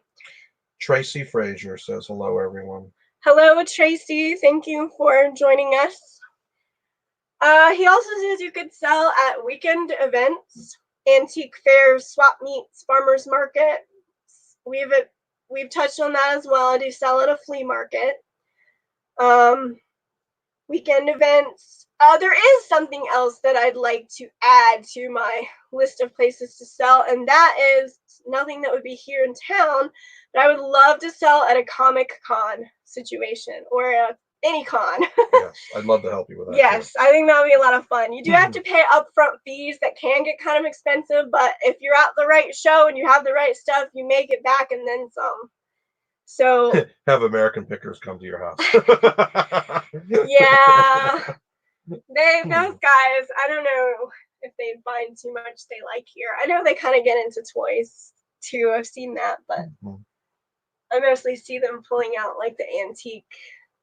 Tracy Frazier says hello, everyone.
Hello, Tracy. Thank you for joining us. He also says you could sell at weekend events, antique fairs, swap meets, farmers market. We've touched on that as well. I do sell at a flea market. Weekend events. There is something else that I'd like to add to my list of places to sell, and that is nothing that would be here in town, but I would love to sell at a Comic Con situation or any con.
Yes, I'd love to help you with that.
Yes, I think that would be a lot of fun. You do have to pay upfront fees that can get kind of expensive, but if you're at the right show and you have the right stuff, you make it back and then some. So
have American Pickers come to your house.
Yeah, those guys, I don't know if they find too much they like here. I know they kind of get into toys too. I've seen that, but I mostly see them pulling out like the antique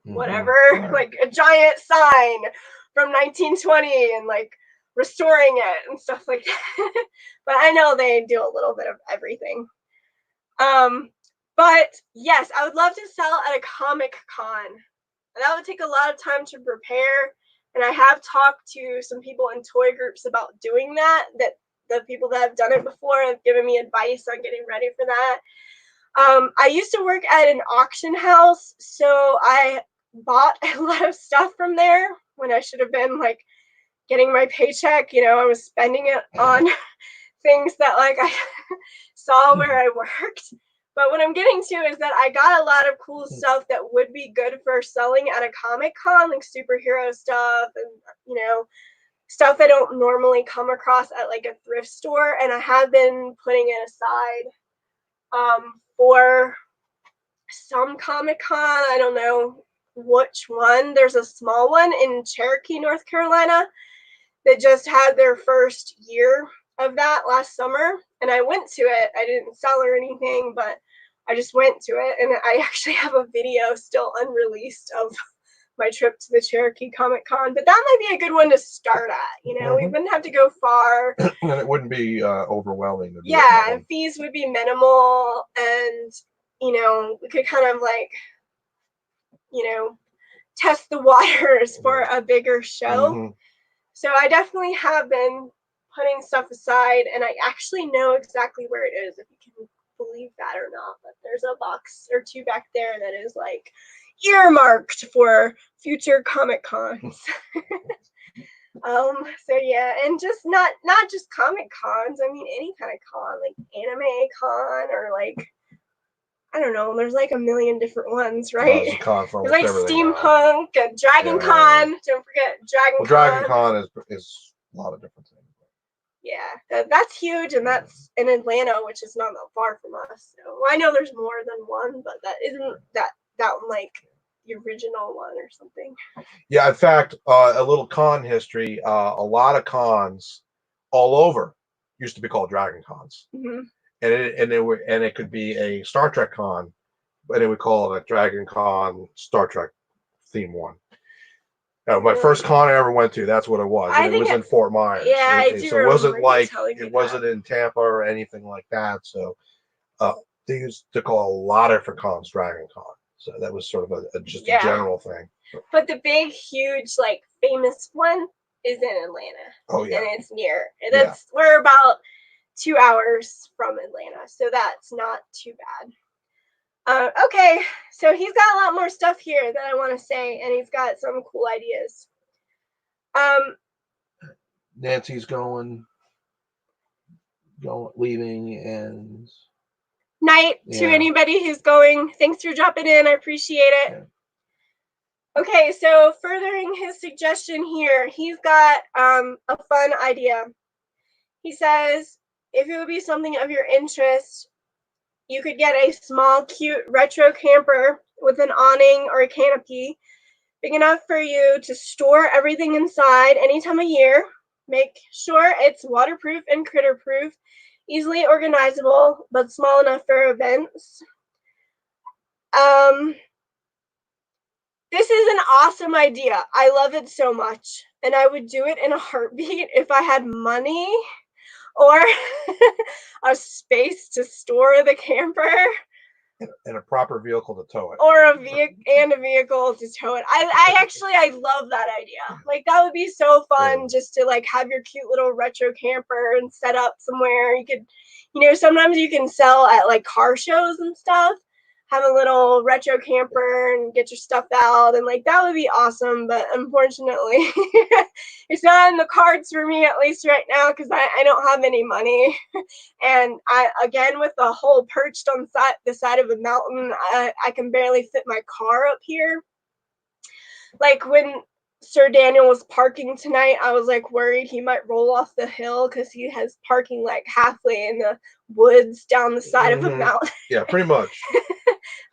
whatever, like a giant sign from 1920 and like restoring it and stuff like that. But I know they do a little bit of everything. But yes, I would love to sell at a Comic Con. That would take a lot of time to prepare, and I have talked to some people in toy groups about doing that. That the people that have done it before have given me advice on getting ready for that. I used to work at an auction house, so I bought a lot of stuff from there when I should have been like getting my paycheck. You know, I was spending it on things that like I saw where I worked. But what I'm getting to is that I got a lot of cool stuff that would be good for selling at a Comic Con, like superhero stuff and, you know, stuff I don't normally come across at like a thrift store. And I have been putting it aside for some Comic Con. I don't know which one. There's a small one in Cherokee, North Carolina that just had their first year of that last summer, and I went to it. I didn't sell or anything, but I just went to it, and I actually have a video still unreleased of my trip to the Cherokee Comic Con, but that might be a good one to start at. You know, we wouldn't have to go far.
And it wouldn't be overwhelming.
Yeah, and fees would be minimal, and, you know, we could kind of like, you know, test the waters for a bigger show. So I definitely have been putting stuff aside, and I actually know exactly where it is, if you can believe that or not. But there's a box or two back there that is like earmarked for future Comic Cons. So yeah, and just not just Comic Cons. I mean, any kind of con, like Anime Con or like, I don't know, there's like a million different ones, right? There's like Steampunk and Dragon Con. Don't forget Dragon Con.
Dragon Con is a lot of different things.
Yeah, that's huge, and that's in Atlanta, which is not that far from us. So I know there's more than one, but that isn't that one like the original one or something.
Yeah, in fact, a little con history. A lot of cons all over used to be called Dragon Cons. And it could be a Star Trek con, but it would call it a Dragon Con Star Trek theme one. My first con I ever went to, that's what it was. And it was in Fort Myers.
Yeah, I do.
So it wasn't like it wasn't in Tampa or anything like that. So they used to call a lot of different cons Dragon Con. So that was sort of just a general thing.
But the big, huge, like famous one is in Atlanta.
Oh yeah,
and it's near. We're about 2 hours from Atlanta, so that's not too bad. Okay, so he's got a lot more stuff here that I want to say, and he's got some cool ideas.
Nancy's leaving, and
night to anybody who's going. Thanks for dropping in. I appreciate it. Yeah. Okay, so furthering his suggestion here, he's got a fun idea. He says, if it would be something of your interest, you could get a small, cute retro camper with an awning or a canopy. big enough for you to store everything inside any time of year. Make sure it's waterproof and critter-proof, easily organizable, but small enough for events. This is an awesome idea. I love it so much, and I would do it in a heartbeat if I had money or a space to store the camper.
And a proper vehicle to tow it.
Or a vehicle to tow it. I love that idea. Like, that would be so fun, just to like have your cute little retro camper and set up somewhere. You could, sometimes you can sell at like car shows and stuff. Have a little retro camper and get your stuff out, and like that would be awesome. But unfortunately, it's not in the cards for me, at least right now, because I don't have any money. And again, with the hole perched on the side of a mountain, I can barely fit my car up here. Like when Sir Daniel was parking tonight, I was like worried he might roll off the hill because he has parking like halfway in the woods down the side of a mountain.
Yeah, pretty much.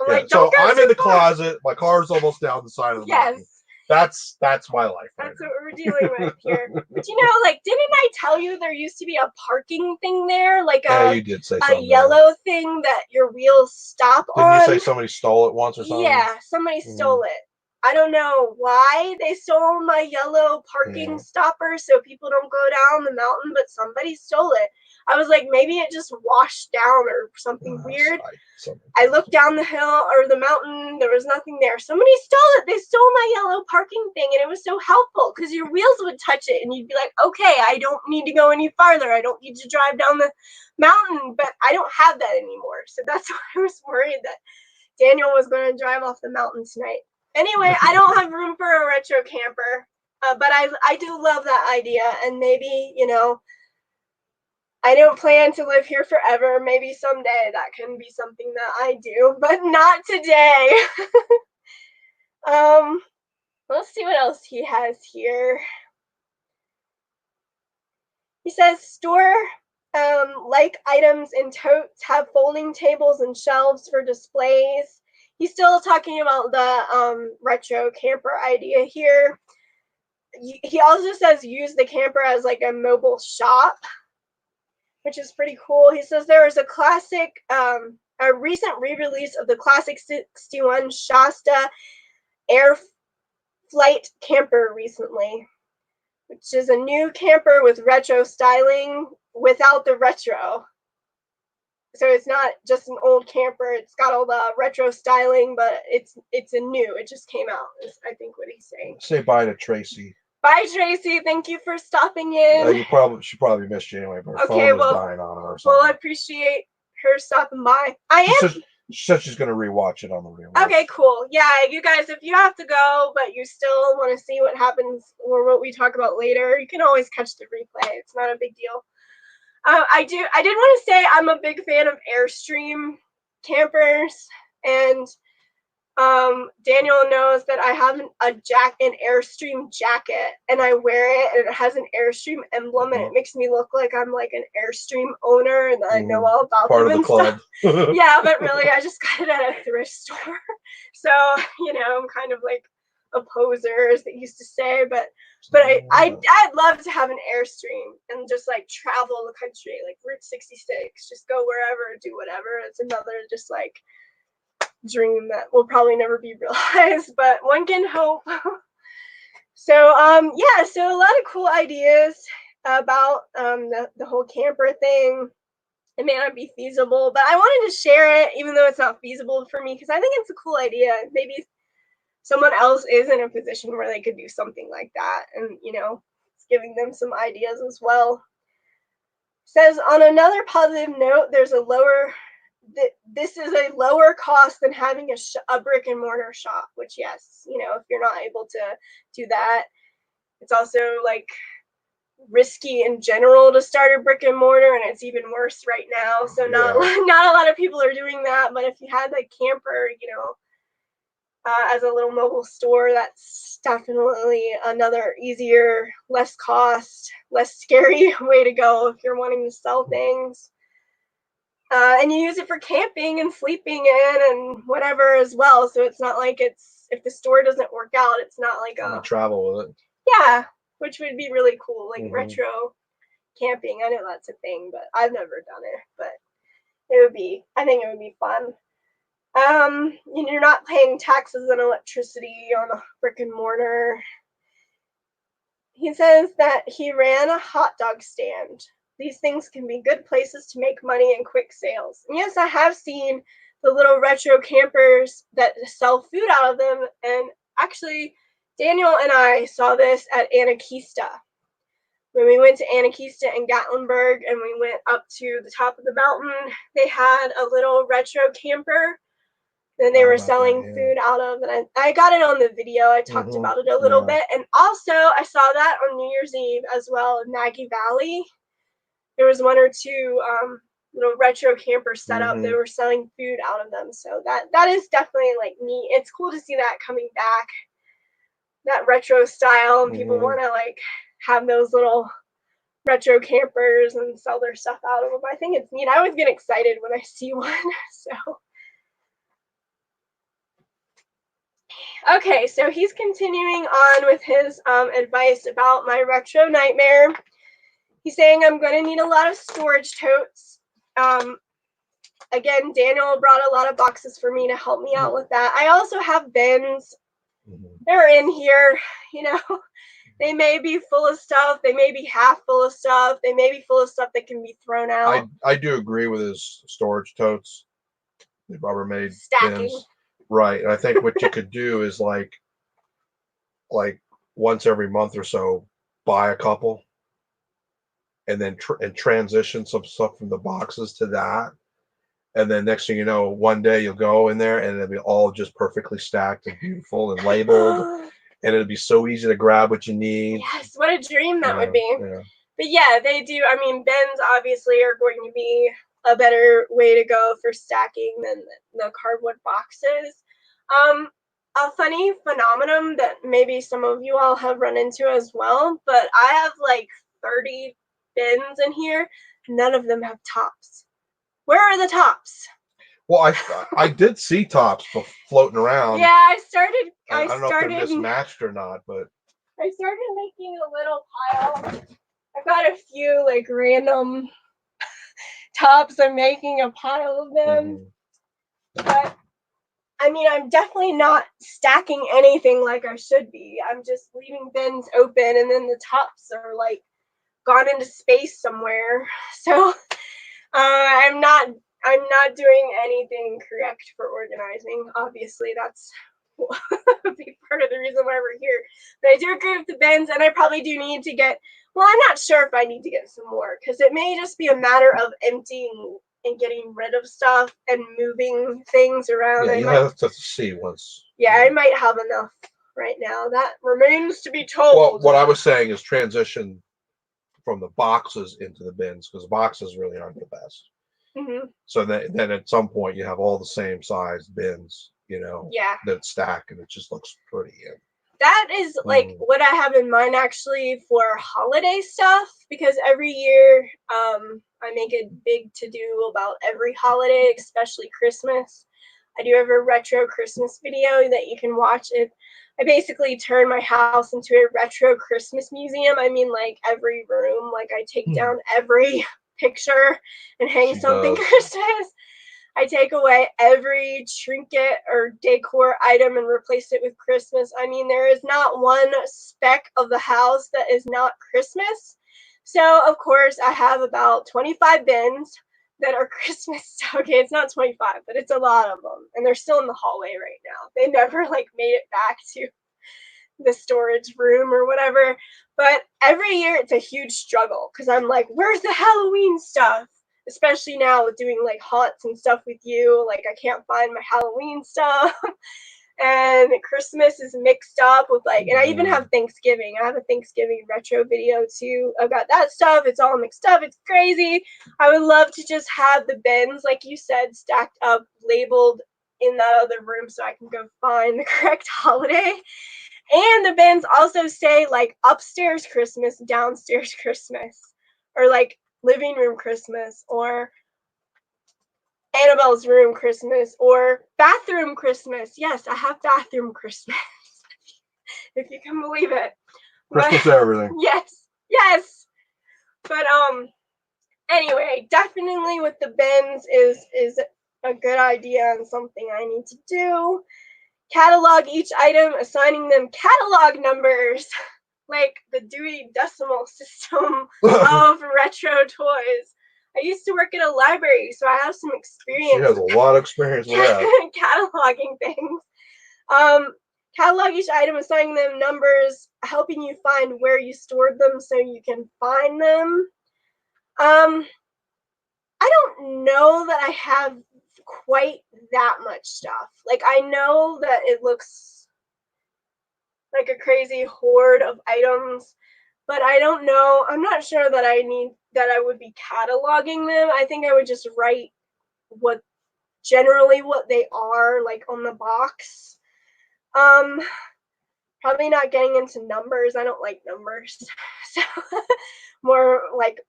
I'm like, don't go
I'm
too
in the
far.
closet. My car's almost down the side of the mountain. That's my life.
That's what we're dealing with here. But like, didn't I tell you there used to be a parking thing there? Like
you did say something.
A yellow thing that your wheels stop on.
Didn't you say somebody stole it once or something?
Yeah, somebody stole it. I don't know why they stole my yellow parking stopper so people don't go down the mountain, but somebody stole it. I was like, maybe it just washed down or something weird. I looked down the hill or the mountain. There was nothing there. Somebody stole it. They stole my yellow parking thing, and it was so helpful because your wheels would touch it, and you'd be like, okay, I don't need to go any farther. I don't need to drive down the mountain, but I don't have that anymore. So that's why I was worried that Daniel was going to drive off the mountain tonight. Anyway, I don't have room for a retro camper, but I do love that idea, and maybe, I don't plan to live here forever. Maybe someday that can be something that I do, but not today. Let's see what else he has here. He says store like items in totes, have folding tables and shelves for displays. He's still talking about the retro camper idea here. He also says use the camper as like a mobile shop, which is pretty cool. He says there was a recent re-release of the classic 61 Shasta Air Flight camper recently, which is a new camper with retro styling without the retro. So it's not just an old camper. It's got all the retro styling, but it's a new. It just came out, is I think what he's saying.
Say bye to Tracy.
Bye, Tracy. Thank you for stopping in.
She probably missed you anyway, but her phone was dying on her or something.
Well, I appreciate her stopping by.
She said she's going to rewatch it on the rewatch.
Okay, cool. Yeah, you guys, if you have to go, but you still want to see what happens or what we talk about later, you can always catch the replay. It's not a big deal. I did want to say I'm a big fan of Airstream campers, and Daniel knows that I have an Airstream jacket, and I wear it, and it has an Airstream emblem, and it makes me look like I'm like an Airstream owner, and I know all about
part
them
of the club.
Yeah, but really, I just got it at a thrift store, so I'm kind of like a poser, as they used to say, but I'd love to have an Airstream and just like travel the country, like Route 66, just go wherever, do whatever. It's another just like dream that will probably never be realized, but one can hope. So so a lot of cool ideas about the whole camper thing. It may not be feasible, but I wanted to share it even though it's not feasible for me, because I think it's a cool idea. Maybe someone else is in a position where they could do something like that, and it's giving them some ideas as well. Says on another positive note, this is a lower cost than having a brick and mortar shop, which yes, if you're not able to do that, it's also like risky in general to start a brick and mortar, and it's even worse right now. So not a lot of people are doing that, but if you had like camper, as a little mobile store, that's definitely another easier, less cost, less scary way to go if you're wanting to sell things. And you use it for camping and sleeping in and whatever as well. So it's not like it's if the store doesn't work out, it's not like
travel with it.
Yeah, which would be really cool, like retro camping. I know that's a thing, but I've never done it. But I think it would be fun. You're not paying taxes and electricity on a brick and mortar. He says that he ran a hot dog stand. These things can be good places to make money and quick sales. And yes, I have seen the little retro campers that sell food out of them. And actually, Daniel and I saw this at Anakista. When we went to Anakista and Gatlinburg and we went up to the top of the mountain, they had a little retro camper that they were selling food out of. And I got it on the video. I talked about it a little bit. And also, I saw that on New Year's Eve as well in Maggie Valley. There was one or two little retro campers set up. They were selling food out of them. So that is definitely like neat. It's cool to see that coming back, that retro style, and people want to like have those little retro campers and sell their stuff out of them. I think it's neat. I always get excited when I see one. So okay, so he's continuing on with his advice about my retro nightmare. He's saying I'm going to need a lot of storage totes. Again, Daniel brought a lot of boxes for me to help me out with that. I also have bins. They're in here, you know. They may be full of stuff. They may be half full of stuff. They may be full of stuff that can be thrown out.
I do agree with his storage totes. The Rubbermaid
stacking
bins. Right. And I think what you could do is like once every month or so, buy a couple and then transition some stuff from the boxes to that. And then next thing you know, one day you'll go in there and it'll be all just perfectly stacked and beautiful and labeled. And it'll be so easy to grab what you need.
Yes, what a dream that would be. Yeah. But yeah, they do. I mean, bins obviously are going to be a better way to go for stacking than the cardboard boxes. A funny phenomenon that maybe some of you all have run into as well, but I have like 30 bins in here. None of them have tops. Where are the tops?
Well, I did see tops floating around.
Yeah, I
don't know if they're mismatched or not, but
I started making a little pile. I've got a few like random tops. I'm making a pile of them. But I mean, I'm definitely not stacking anything like I should be. I'm just leaving bins open and then the tops are like gone into space somewhere. So I'm not doing anything correct for organizing. Obviously, that's a big part of the reason why we're here. But I do agree with the bins, and I probably do need to get, well, I'm not sure if I need to get some more, because it may just be a matter of emptying and getting rid of stuff and moving things around.
Yeah, you have to see once.
Yeah, I might have enough right now. That remains to be told.
Well, what I was saying is transition from the boxes into the bins, because boxes really aren't the best. So then at some point you have all the same size bins, you know, that stack, and it just looks pretty.
That is like what I have in mind actually for holiday stuff, because every year I make a big to-do about every holiday, especially Christmas. I do have a retro Christmas video that you can watch. I basically turn my house into a retro Christmas museum. I mean, like every room, like I take down every picture and hang something Christmas. I take away every trinket or decor item and replace it with Christmas. I mean, there is not one speck of the house that is not Christmas. So, of course, I have about 25 bins that are Christmas. Okay, it's not 25, but it's a lot of them. And they're still in the hallway right now. They never, like, made it back to the storage room or whatever. But every year it's a huge struggle because I'm like, where's the Halloween stuff? Especially now with doing like haunts and stuff with you, like I can't find my Halloween stuff. And Christmas is mixed up with like, and I even have Thanksgiving. I have a Thanksgiving retro video too about that stuff. It's all mixed up. It's crazy. I would love to just have the bins, like you said, stacked up, labeled in that other room so I can go find the correct holiday. And the bins also say like upstairs Christmas, downstairs Christmas, or like living room Christmas, or Annabelle's room Christmas or bathroom Christmas. Yes, I have bathroom Christmas. If you can believe it.
Christmas everything.
Yes. Yes. But anyway, definitely with the bins is a good idea and something I need to do. Catalog each item, assigning them catalog numbers, like the Dewey Decimal System of retro toys. I used to work at a library, so I have some experience.
She has a lot of experience with that.
Cataloging things. Catalog each item, assigning them numbers, helping you find where you stored them so you can find them. I don't know that I have quite that much stuff. Like, I know that it looks like a crazy hoard of items, but I don't know. I'm not sure that I would be cataloging them. I think I would just write what they are, like, on the box. Probably not getting into numbers. I don't like numbers. So more like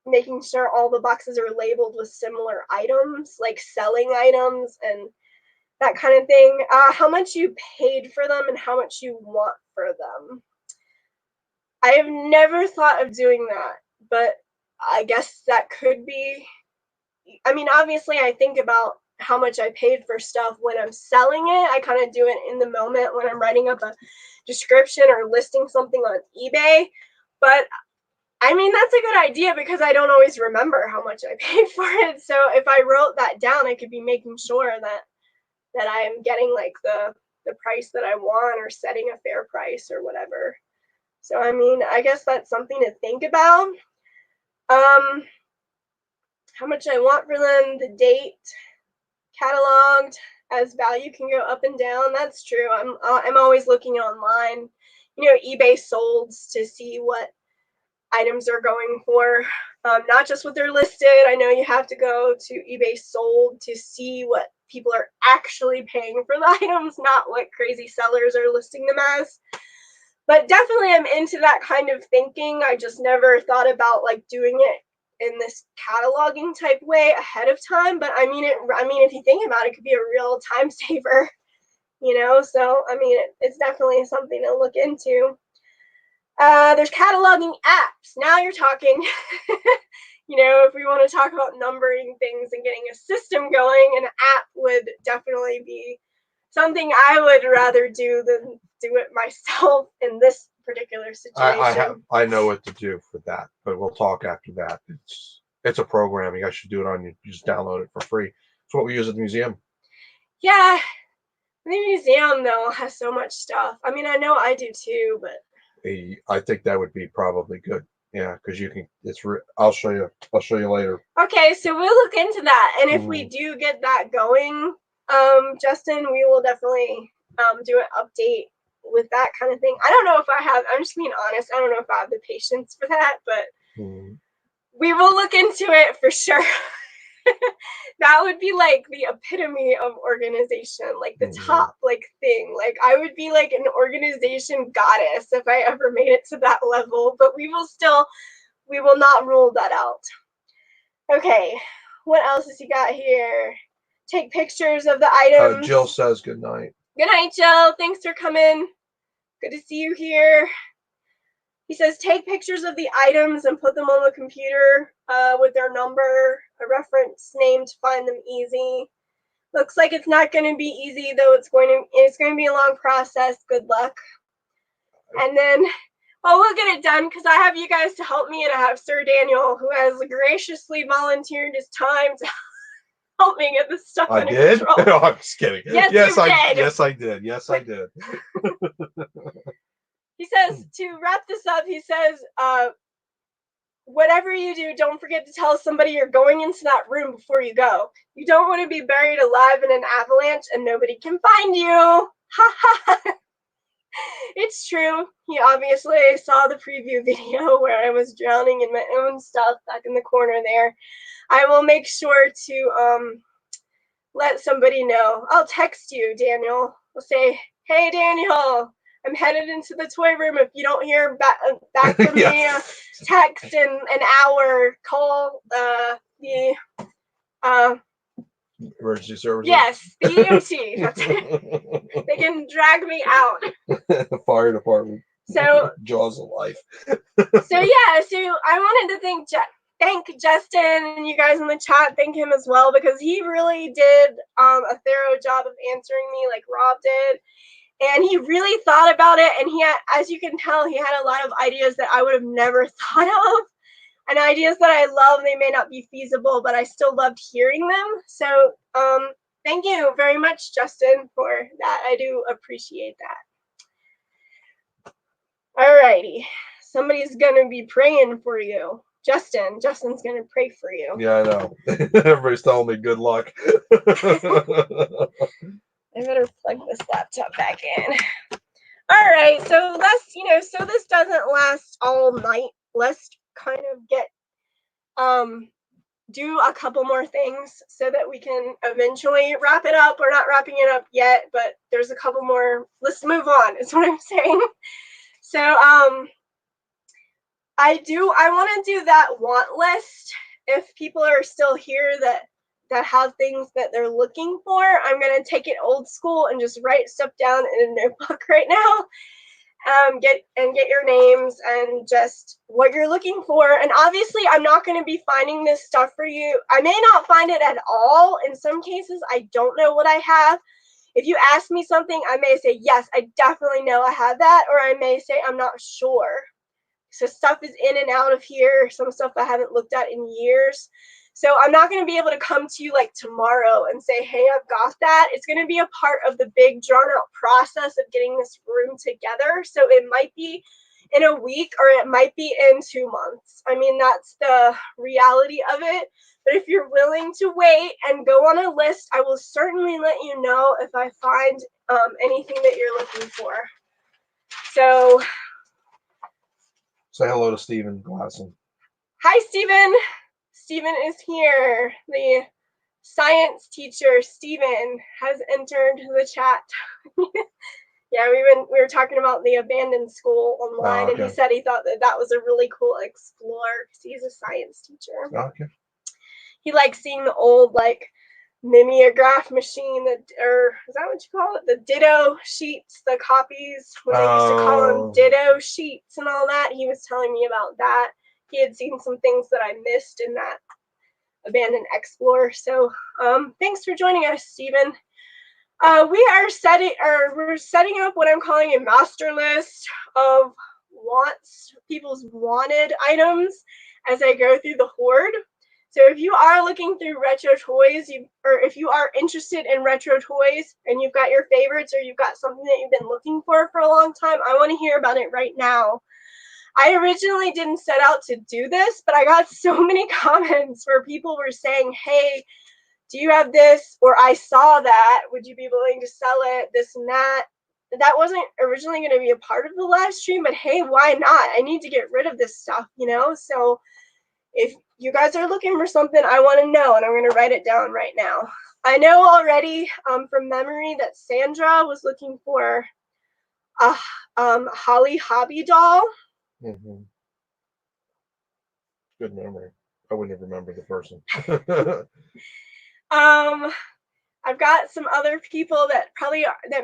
making sure all the boxes are labeled with similar items, like selling items and that kind of thing. How much you paid for them and how much you want for them. I have never thought of doing that, but I guess that could be. I mean, obviously, I think about how much I paid for stuff when I'm selling it. I kind of do it in the moment when I'm writing up a description or listing something on eBay. But I mean, that's a good idea because I don't always remember how much I paid for it. So if I wrote that down, I could be making sure that I am getting like the price that I want or setting a fair price or whatever. So I mean, I guess that's something to think about. How much I want for them, the date, cataloged, as value can go up and down. That's true. I'm always looking online, eBay solds to see what items are going for, not just what they're listed. I know you have to go to eBay sold to see what people are actually paying for the items, not what crazy sellers are listing them as. But definitely I'm into that kind of thinking. I just never thought about like doing it in this cataloging type way ahead of time. But I mean, if you think about it, it could be a real time saver, So I mean, it's definitely something to look into. There's cataloging apps. Now you're talking. If we want to talk about numbering things and getting a system going, an app would definitely be something I would rather do than do it myself in this particular situation.
I know what to do for that, but we'll talk after that. It's a program. You guys should do it on you. You just download it for free. It's what we use at the museum.
Yeah, the museum though has so much stuff. I mean, I know I do too, but
I think that would be probably good. Yeah, because you can. I'll show you. I'll show you later.
Okay, so we'll look into that, and if we do get that going, Justin, we will definitely do an update with that kind of thing. I don't know if I have. I'm just being honest. I don't know if I have the patience for that, but we will look into it for sure. That would be like the epitome of organization, like the top thing. Like I would be like an organization goddess if I ever made it to that level, but we will not rule that out. Okay, what else has he got here? Take pictures of the items.
Jill says good night.
Good night, Jill. Thanks for coming. Good to see you here. He says, take pictures of the items and put them on the computer with their number, a reference name to find them easy. Looks like it's not going to be easy, though it's going to be a long process. Good luck. And then, we'll get it done because I have you guys to help me, and I have Sir Daniel, who has graciously volunteered his time to help me get this stuff under control.
No, I'm just kidding.
Yes, I did.
Yes, I did. Yes, I did.
He says, to wrap this up, he says, whatever you do, don't forget to tell somebody you're going into that room before you go. You don't want to be buried alive in an avalanche and nobody can find you. Ha ha. It's true. He obviously saw the preview video where I was drowning in my own stuff back in the corner there. I will make sure to let somebody know. I'll text you, Daniel. I'll say, hey, Daniel, I'm headed into the toy room. If you don't hear back from me, text in an hour, call the
Emergency services?
Yes, the EMT. That's it. They can drag me out.
The fire department.
So
Jaws of life.
So I wanted to thank Justin and you guys in the chat. Thank him as well, because he really did a thorough job of answering me like Rob did. And he really thought about it, and he had, as you can tell, he had a lot of ideas that I would have never thought of, and ideas that I love. They may not be feasible, but I still loved hearing them. So thank you very much, Justin, for that. I do appreciate that. Alrighty, somebody's gonna be praying for you. Justin's gonna pray for you.
Yeah, I know. Everybody's telling me good luck.
I better plug this laptop back in. All right, so so this doesn't last all night. Let's kind of get do a couple more things so that we can eventually wrap it up. We're not wrapping it up yet, but there's a couple more. Let's move on, is what I'm saying. So I want to do that want list. If people are still here that have things that they're looking for, I'm gonna take it old school and just write stuff down in a notebook right now. Get your names and just what you're looking for. And obviously, I'm not going to be finding this stuff for you. I may not find it at all. In some cases, I don't know what I have. If you ask me something, I may say, yes, I definitely know I have that. Or I may say, I'm not sure. So stuff is in and out of here. Some stuff I haven't looked at in years. So I'm not going to be able to come to you like tomorrow and say, hey, I've got that. It's going to be a part of the big drawn out process of getting this room together. So it might be in a week or it might be in 2 months. I mean, that's the reality of it. But if you're willing to wait and go on a list, I will certainly let you know if I find anything that you're looking for. So
say hello to Stephen Glasson.
Hi, Stephen. Stephen is here. The science teacher, Stephen, has entered the chat. Yeah, we were talking about the abandoned school online, and he said he thought that was a really cool explore because he's a science teacher.
Okay.
He likes seeing the old mimeograph machine, or is that what you call it? The ditto sheets, the copies, when they used to call them ditto sheets and all that. He was telling me about that. He had seen some things that I missed in that abandoned Explorer. So thanks for joining us, Stephen. We're setting up what I'm calling a master list of people's wanted items as I go through the Hoard. So if you are looking through retro toys, or if you are interested in retro toys and you've got your favorites or you've got something that you've been looking for a long time, I want to hear about it right now. I originally didn't set out to do this, but I got so many comments where people were saying, hey, do you have this? Or I saw that. Would you be willing to sell it? This and that. That wasn't originally going to be a part of the live stream, but hey, why not? I need to get rid of this stuff, So if you guys are looking for something, I want to know, and I'm going to write it down right now. I know already from memory that Sandra was looking for a Holly Hobbie doll.
Mm-hmm. Good memory. I wouldn't have remembered the person.
I've got some other people that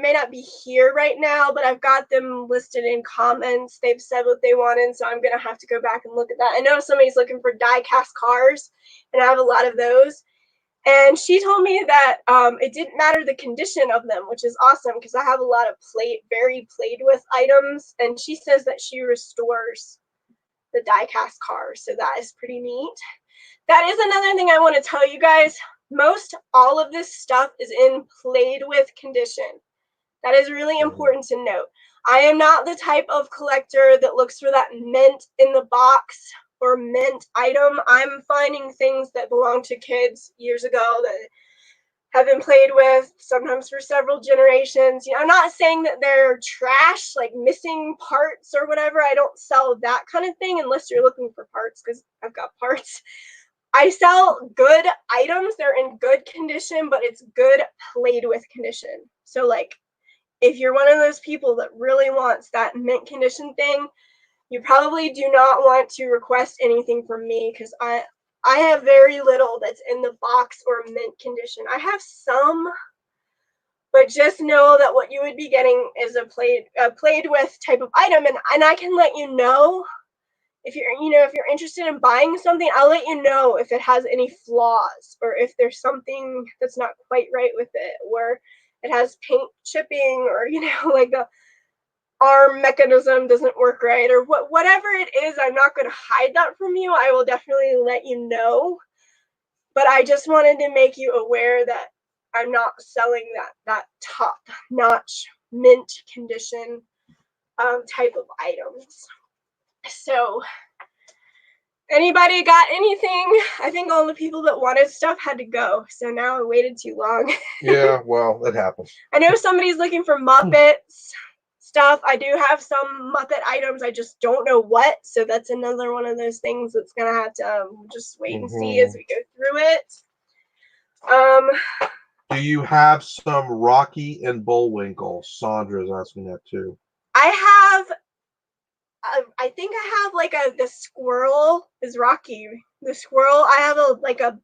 may not be here right now, but I've got them listed in comments. They've said what they wanted, so I'm gonna have to go back and look at that. I know somebody's looking for die-cast cars, and I have a lot of those. And she told me that it didn't matter the condition of them, which is awesome because I have a lot of very played with items, and she says that she restores the die-cast cars, so that is pretty neat. That is another thing I want to tell you guys. Most all of this stuff is in played with condition. That is really important to note. I am not the type of collector that looks for that mint in the box or mint item. I'm finding things that belong to kids years ago that have been played with, sometimes for several generations. I'm not saying that they're trash, like missing parts or whatever. I don't sell that kind of thing unless you're looking for parts, because I've got parts. I sell good items. They're in good condition, but it's good played with condition. So if you're one of those people that really wants that mint condition thing, you probably do not want to request anything from me, because I have very little that's in the box or mint condition. I have some, but just know that what you would be getting is a played with type of item, and I can let you know if you're interested in buying something. I'll let you know if it has any flaws or if there's something that's not quite right with it, or it has paint chipping, or like the arm mechanism doesn't work right, or whatever it is. I'm not going to hide that from you. I will definitely let you know. But I just wanted to make you aware that I'm not selling that top-notch mint condition type of items. So, anybody got anything? I think all the people that wanted stuff had to go, so now I waited too long.
Yeah, well, it happens.
I know somebody's looking for Muppets stuff. I do have some Muppet items. I just don't know what, so that's another one of those things that's gonna have to just wait and see as we go through it.
Do you have some Rocky and Bullwinkle? Sandra's asking that too.
I think I have like the squirrel is Rocky. The squirrel, I have a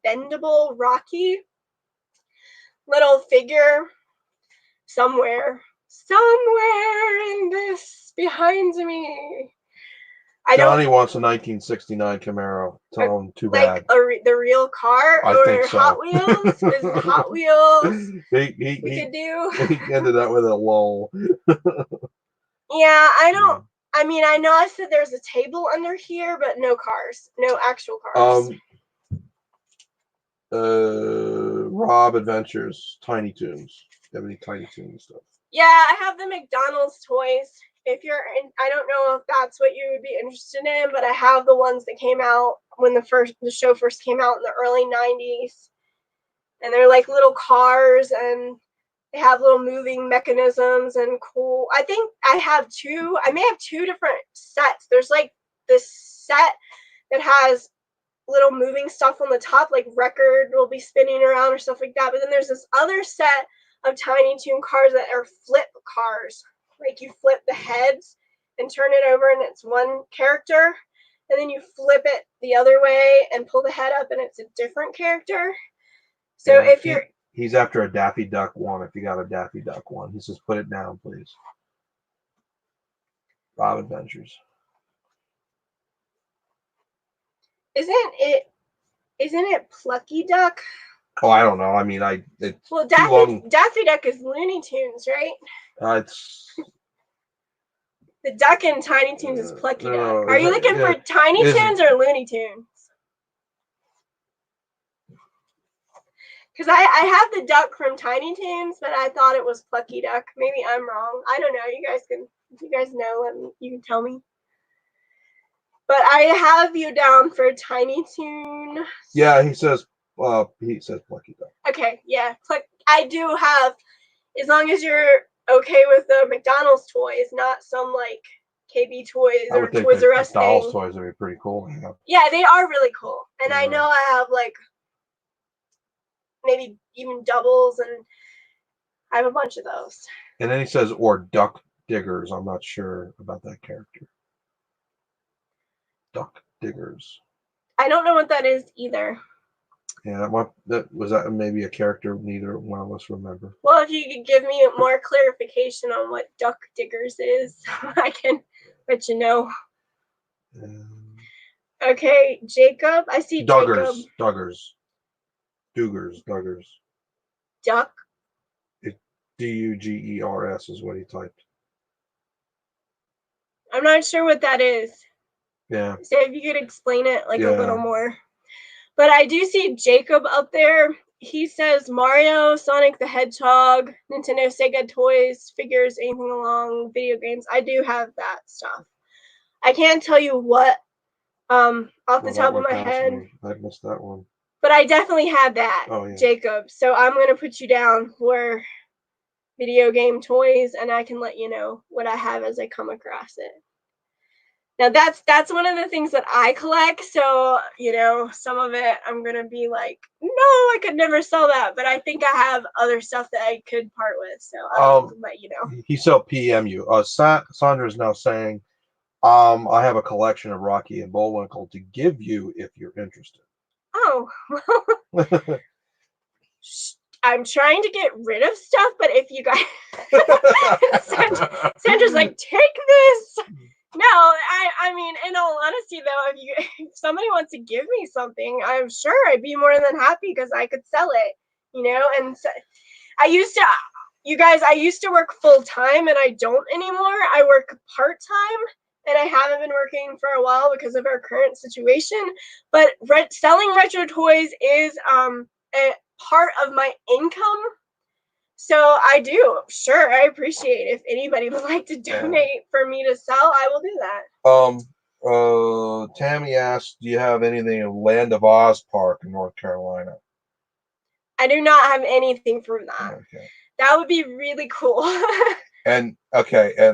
bendable Rocky little figure somewhere in this behind me.
Johnny wants a 1969 Camaro. Tell him too bad.
Like the real car,
I think so.
Hot Wheels? Is it Hot Wheels?
He
could do.
He ended up with a lull.
Yeah, I don't. I mean, I know I said there's a table under here, but no cars, no actual cars.
Rob Adventures, Tiny Toons. Do you have any Tiny Toon stuff?
Yeah, I have the McDonald's toys. If you're in, I don't know if that's what you would be interested in, but I have the ones that came out when the show first came out in the early 90s. And they're like little cars, and they have little moving mechanisms and cool. I think I may have two different sets. There's like this set that has little moving stuff on the top, like record will be spinning around or stuff like that. But then there's this other set of Tiny Toon cars that are flip cars. Like you flip the heads and turn it over and it's one character. And then you flip it the other way and pull the head up and it's a different character. So if you're...
He's after a Daffy Duck one. If you got a Daffy Duck one, he says, put it down, please. Rob Adventures.
Isn't it Plucky Duck?
Oh, I don't know. I mean,
Daffy Duck is Looney Tunes, right?
It's
the duck in Tiny Toons is Plucky Duck. Are you looking for Tiny Toons or Looney Tunes? Because I have the duck from Tiny Toons, but I thought it was Plucky Duck. Maybe I'm wrong. I don't know. If you guys know, you can tell me. But I have you down for Tiny Toon.
Yeah, he says Plucky Duck.
Okay, yeah. I do have, as long as you're okay with the McDonald's toys, not some like KB Toys or Toys R Us thing.
McDonald's toys would be pretty cool.
Yeah, they are really cool. And I know I have like maybe even doubles, and I have a bunch of those.
And then he says, or Duck Diggers. I'm not sure about that character. Duck Diggers.
I don't know what that is either.
Yeah, that maybe a character neither one of us remember.
Well, if you could give me more clarification on what Duck Diggers is, I can let you know. Okay, Jacob. I see
Duggars.
Jacob.
Duggars.
Duck?
Duggers is what he typed.
I'm not sure what that is.
Yeah.
So if you could explain it a little more. But I do see Jacob up there. He says Mario, Sonic the Hedgehog, Nintendo, Sega toys, figures, anything along video games. I do have that stuff. I can't tell you what off the top of my head.
I missed that one.
But I definitely have that, Jacob. So I'm going to put you down for video game toys, and I can let you know what I have as I come across it. Now that's one of the things that I collect. So, some of it I'm going to be like, no, I could never sell that. But I think I have other stuff that I could part with. So I'll let you know.
He still PM you. Sandra's now saying, I have a collection of Rocky and Bullwinkle to give you if you're interested.
Oh, well, I'm trying to get rid of stuff, but if you guys, Sandra's like, take this. No, I mean, in all honesty, though, if somebody wants to give me something, I'm sure I'd be more than happy because I could sell it, you know. And so, I used to work full time, and I don't anymore. I work part time, and I haven't been working for a while because of our current situation. But selling retro toys is a part of my income. So I do. Sure, I appreciate if anybody would like to donate for me to sell, I will do
that. Tammy asked, do you have anything in Land of Oz Park in North Carolina?
I do not have anything from that.
Okay.
That would be really cool.
And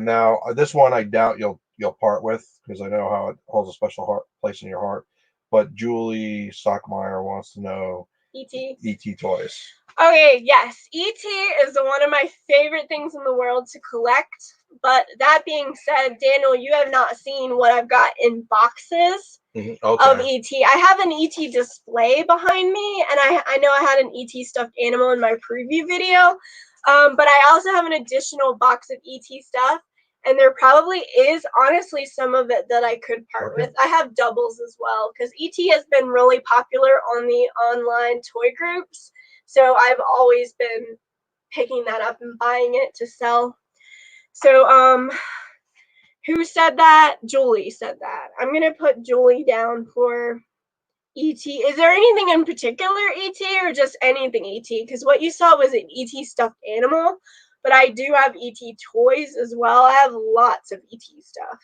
now this one I doubt you'll part with because I know how it holds a special place in your heart. But Julie Stockmeyer wants to know E.T. toys.
Okay, yes. E.T. is one of my favorite things in the world to collect. But that being said, Daniel, you have not seen what I've got in boxes of E.T. I have an E.T. display behind me, and I know I had an E.T. stuffed animal in my preview video. But I also have an additional box of E.T. stuff, and there probably is, honestly, some of it that I could part with. I have doubles as well, because E.T. has been really popular on the online toy groups. So I've always been picking that up and buying it to sell. So, who said that? Julie said that. I'm going to put Julie down for E.T. Is there anything in particular E.T. or just anything E.T.? Because what you saw was an E.T. stuffed animal, but I do have E.T. toys as well. I have lots of E.T. stuff.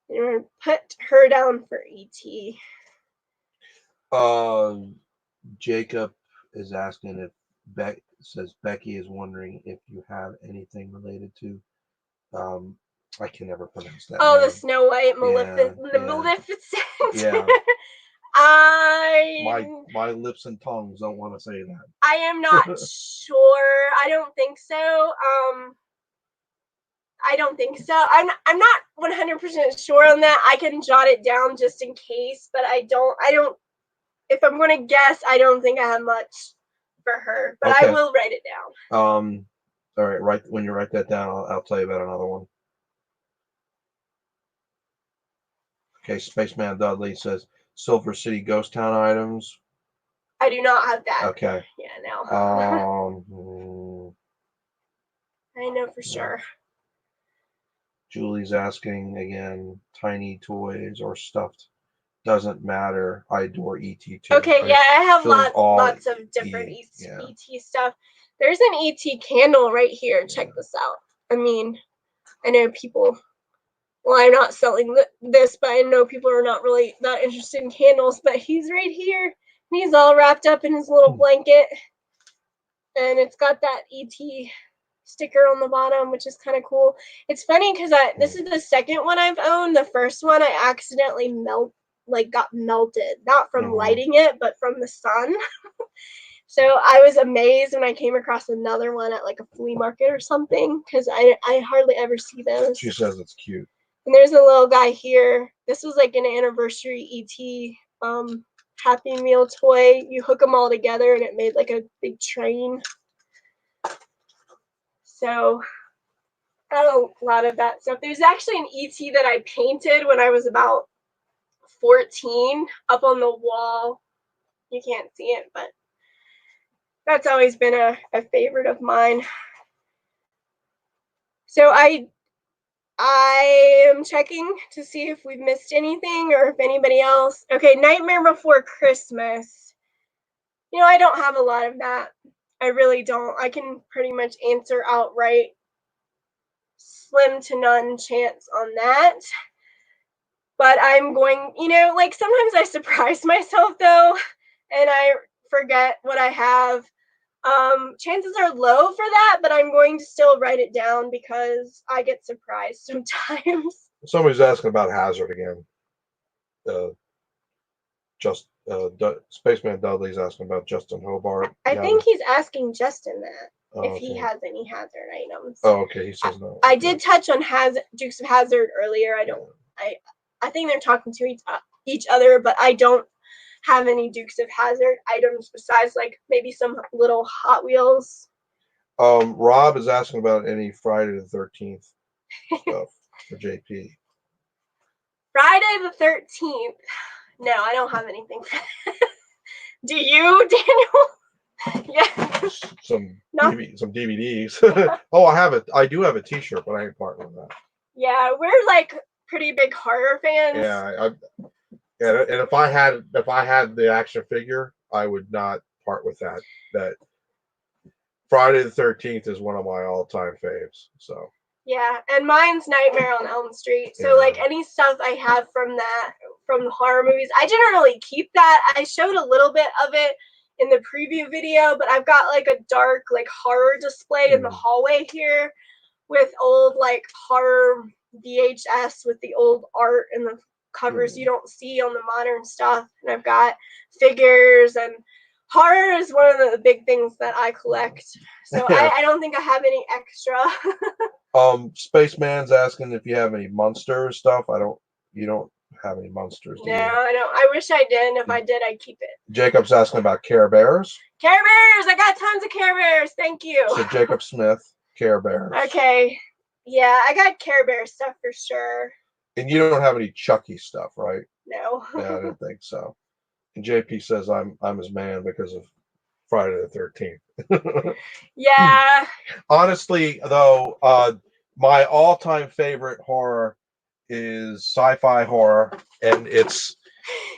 I'm going to put her down for E.T.
Jacob is asking if Becky is wondering if you have anything related to I can never pronounce that name.
The Snow White Maleficent.
Yeah. My lips and tongues don't want to say that.
I am not sure. I don't think so. I don't think so. I'm not 100% sure on that. I can jot it down just in case, but I don't. If I'm going to guess, I don't think I have much for her, but I will write it down.
All right. When you write that down, I'll tell you about another one. Okay, Spaceman Dudley says Silver City Ghost Town items.
I do not have that.
Okay.
Yeah, no. I know for sure.
Julie's asking again, tiny toys or stuffed. Doesn't matter. I adore E.T. too.
Okay, yeah, I have lots of different E.T. stuff. There's an E.T. candle right here. Check this out. I mean, I know people. Well, I'm not selling this, but I know people are not really that interested in candles. But he's right here. And he's all wrapped up in his little blanket, and it's got that E.T. sticker on the bottom, which is kind of cool. It's funny because this is the second one I've owned. The first one I accidentally got melted, not from lighting it, but from the sun. So I was amazed when I came across another one at like a flea market or something, because I hardly ever see those.
She says it's cute.
And there's a little guy here. This was like an anniversary E.T. Happy Meal toy. You hook them all together and it made like a big train. So I have a lot of that stuff. There's actually an E.T. that I painted when I was about 14 up on the wall. You can't see it, but that's always been a favorite of mine. So I am checking to see if we've missed anything or if anybody else. Okay, Nightmare Before Christmas. I don't have a lot of that. I really don't. I can pretty much answer outright. Slim to none chance on that. But I'm going, like sometimes I surprise myself though, and I forget what I have. Chances are low for that, but I'm going to still write it down because I get surprised sometimes.
Somebody's asking about Hazzard again. Spaceman Dudley's asking about Justin Hobart.
I think he's asking Justin that if he has any Hazzard items.
Oh, okay. He says no.
I did touch on Dukes of Hazzard earlier. I think they're talking to each other, but I don't have any Dukes of Hazzard items besides like maybe some little Hot Wheels.
Rob is asking about any Friday the 13th stuff for JP.
Friday the 13th. No, I don't have anything for that. Do you, Daniel? Yeah.
Some DVDs. Oh, I do have a T-shirt, but I ain't parting with that.
Yeah, we're like pretty big horror fans.
Yeah, and if I had the action figure, I would not part with that. That Friday the 13th is one of my all-time faves. So.
Yeah, and mine's Nightmare on Elm Street. So like any stuff I have from the horror movies, I didn't really keep that. I showed a little bit of it in the preview video, but I've got like a dark like horror display in the hallway here with old like horror VHS with the old art and the covers you don't see on the modern stuff. And I've got figures, and horror is one of the big things that I collect. So I don't think I have any extra.
Spaceman's asking if you have any Munster stuff. You don't have any Munsters, do you?
No, I don't. I wish I did. If I did, I'd keep it.
Jacob's asking about Care Bears.
Care Bears! I got tons of Care Bears. Thank you.
So Jacob Smith, Care Bears.
Okay. Yeah, I got Care Bear stuff for sure.
And you don't have any Chucky stuff, right?
No.
Yeah, I didn't think so. And JP says I'm his man because of Friday the 13th.
Yeah.
Honestly, though, my all-time favorite horror is sci-fi horror, and it's.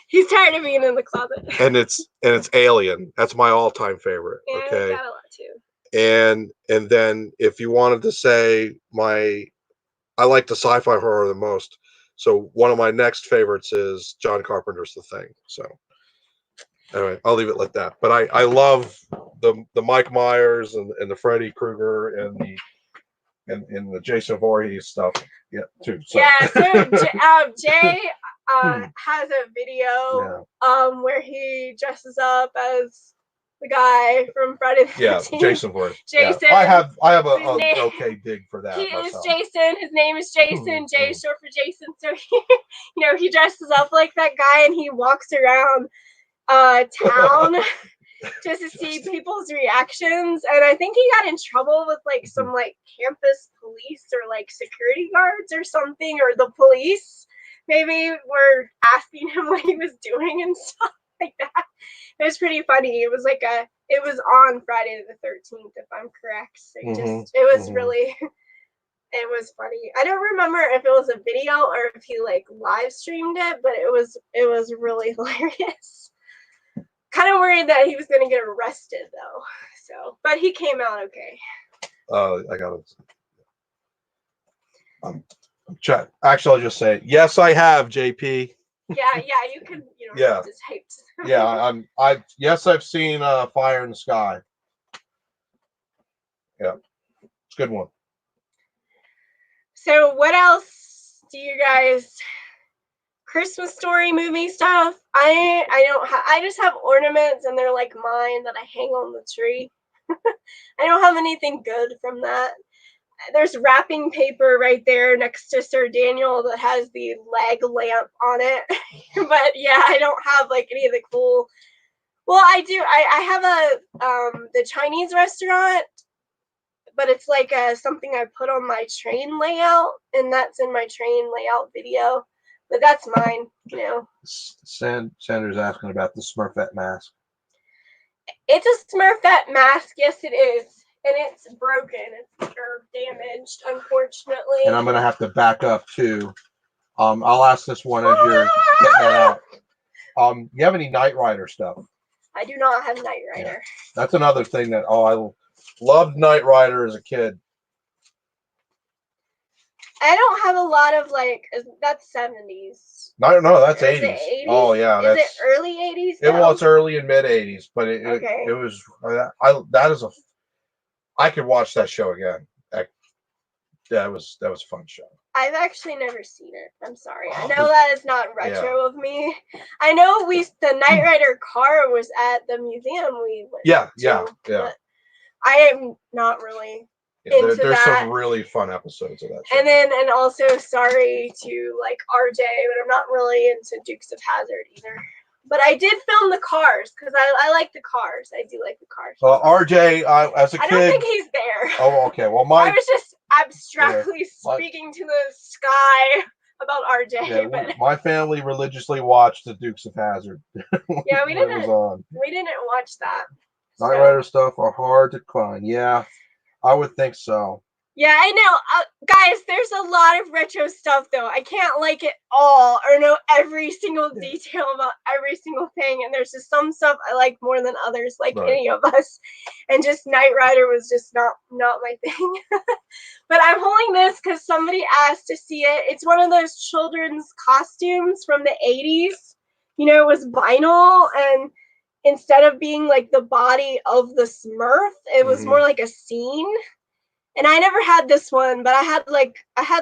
He's tired of being in the closet.
And it's Alien. That's my all-time favorite.
Yeah,
okay.
I got a lot too.
And then if you wanted to say I like the sci-fi horror the most. So one of my next favorites is John Carpenter's The Thing. So anyway, I'll leave it like that. But I love the Mike Myers and the Freddy Krueger and the Jason Voorhees stuff. Yeah, too. So.
Yeah. So Jay has a video where he dresses up as the guy from Friday the 13th.
Yeah, Jason Voorhees.
Jason.
Yeah. I have a okay dig for that.
He
myself.
is Jason. His name is Jason. J is short for Jason. So he dresses up like that guy and he walks around town just to see people's reactions. And I think he got in trouble with like some like campus police or like security guards or something, or the police maybe were asking him what he was doing and stuff like that. It was pretty funny. It was on Friday the 13th, if I'm correct. So it was really, it was funny. I don't remember if it was a video or if he like live streamed it, but it was really hilarious. Kind of worried that he was going to get arrested though. So, but he came out okay.
I got it. Chat. Actually, I'll just say yes. I have JP.
Yeah, you can. Have to type.
Yeah, yes, I've seen Fire in the Sky. Yeah, it's a good one.
So, what else do you guys? Christmas Story movie stuff. I don't have. I just have ornaments, and they're like mine that I hang on the tree. I don't have anything good from that. There's wrapping paper right there next to Sir Daniel that has the leg lamp on it. But yeah, I don't have like any of the cool. Well, I do. I have the Chinese restaurant, but it's like something I put on my train layout, and that's in my train layout video. But that's mine,
Sanders asking about the Smurfette mask.
It's a Smurfette mask. Yes, it is. And it's broken. It's damaged, unfortunately.
And I'm going to have to back up, too. I'll ask this one as you're getting that out. You have any Knight Rider stuff?
I do not have Knight Rider.
Yeah. That's another thing that, I loved Knight Rider as a kid.
I don't have a lot of, that's 70s.
No, that's 80s.
80s.
Oh, yeah.
Is it early 80s?
It was early and mid 80s, but it was, I could watch that show again. That was a fun show.
I've actually never seen it. I'm sorry. I know that is not retro of me. I know the Knight Rider car was at the museum we went to.
Yeah.
But I am not really
Yeah,
into
there's
that.
some really fun episodes of that show.
And also sorry to like RJ, but I'm not really into Dukes of Hazzard either. But I did film the cars because I like the cars. I do like the cars.
RJ, as a kid,
I don't think he's there.
Oh, okay. Well,
I was just abstractly speaking to the sky about RJ.
Yeah,
but
my family religiously watched the Dukes of Hazzard.
Yeah, we didn't.
It was on.
We didn't watch that.
Knight Rider stuff are hard to find. Yeah, I would think so.
Yeah, I know. Guys, there's a lot of retro stuff, though. I can't like it all or know every single detail about every single thing. And there's just some stuff I like more than others, like any of us. And just Knight Rider was just not my thing. But I'm holding this because somebody asked to see it. It's one of those children's costumes from the 80s. You know, it was vinyl, and instead of being like the body of the Smurf, it was more like a scene. And I never had this one, but I had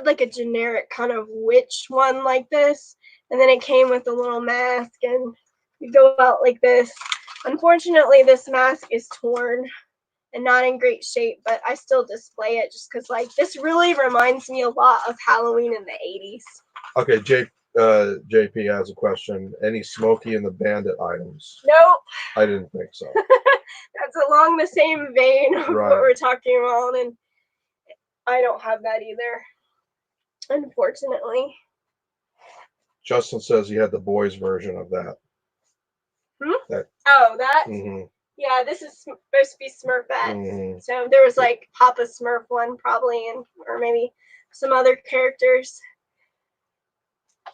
like a generic kind of witch one like this, and then it came with a little mask, and you go out like this. Unfortunately, this mask is torn and not in great shape, but I still display it just because like this really reminds me a lot of Halloween in the 80s.
Okay, JP has a question. Any Smokey and the Bandit items?
Nope.
I didn't think so.
That's along the same vein of what we're talking about, and I don't have that either, unfortunately.
Justin says he had the boys' version of that.
That? Yeah, this is supposed to be Smurfette. So there was like Papa Smurf one probably, or maybe some other characters.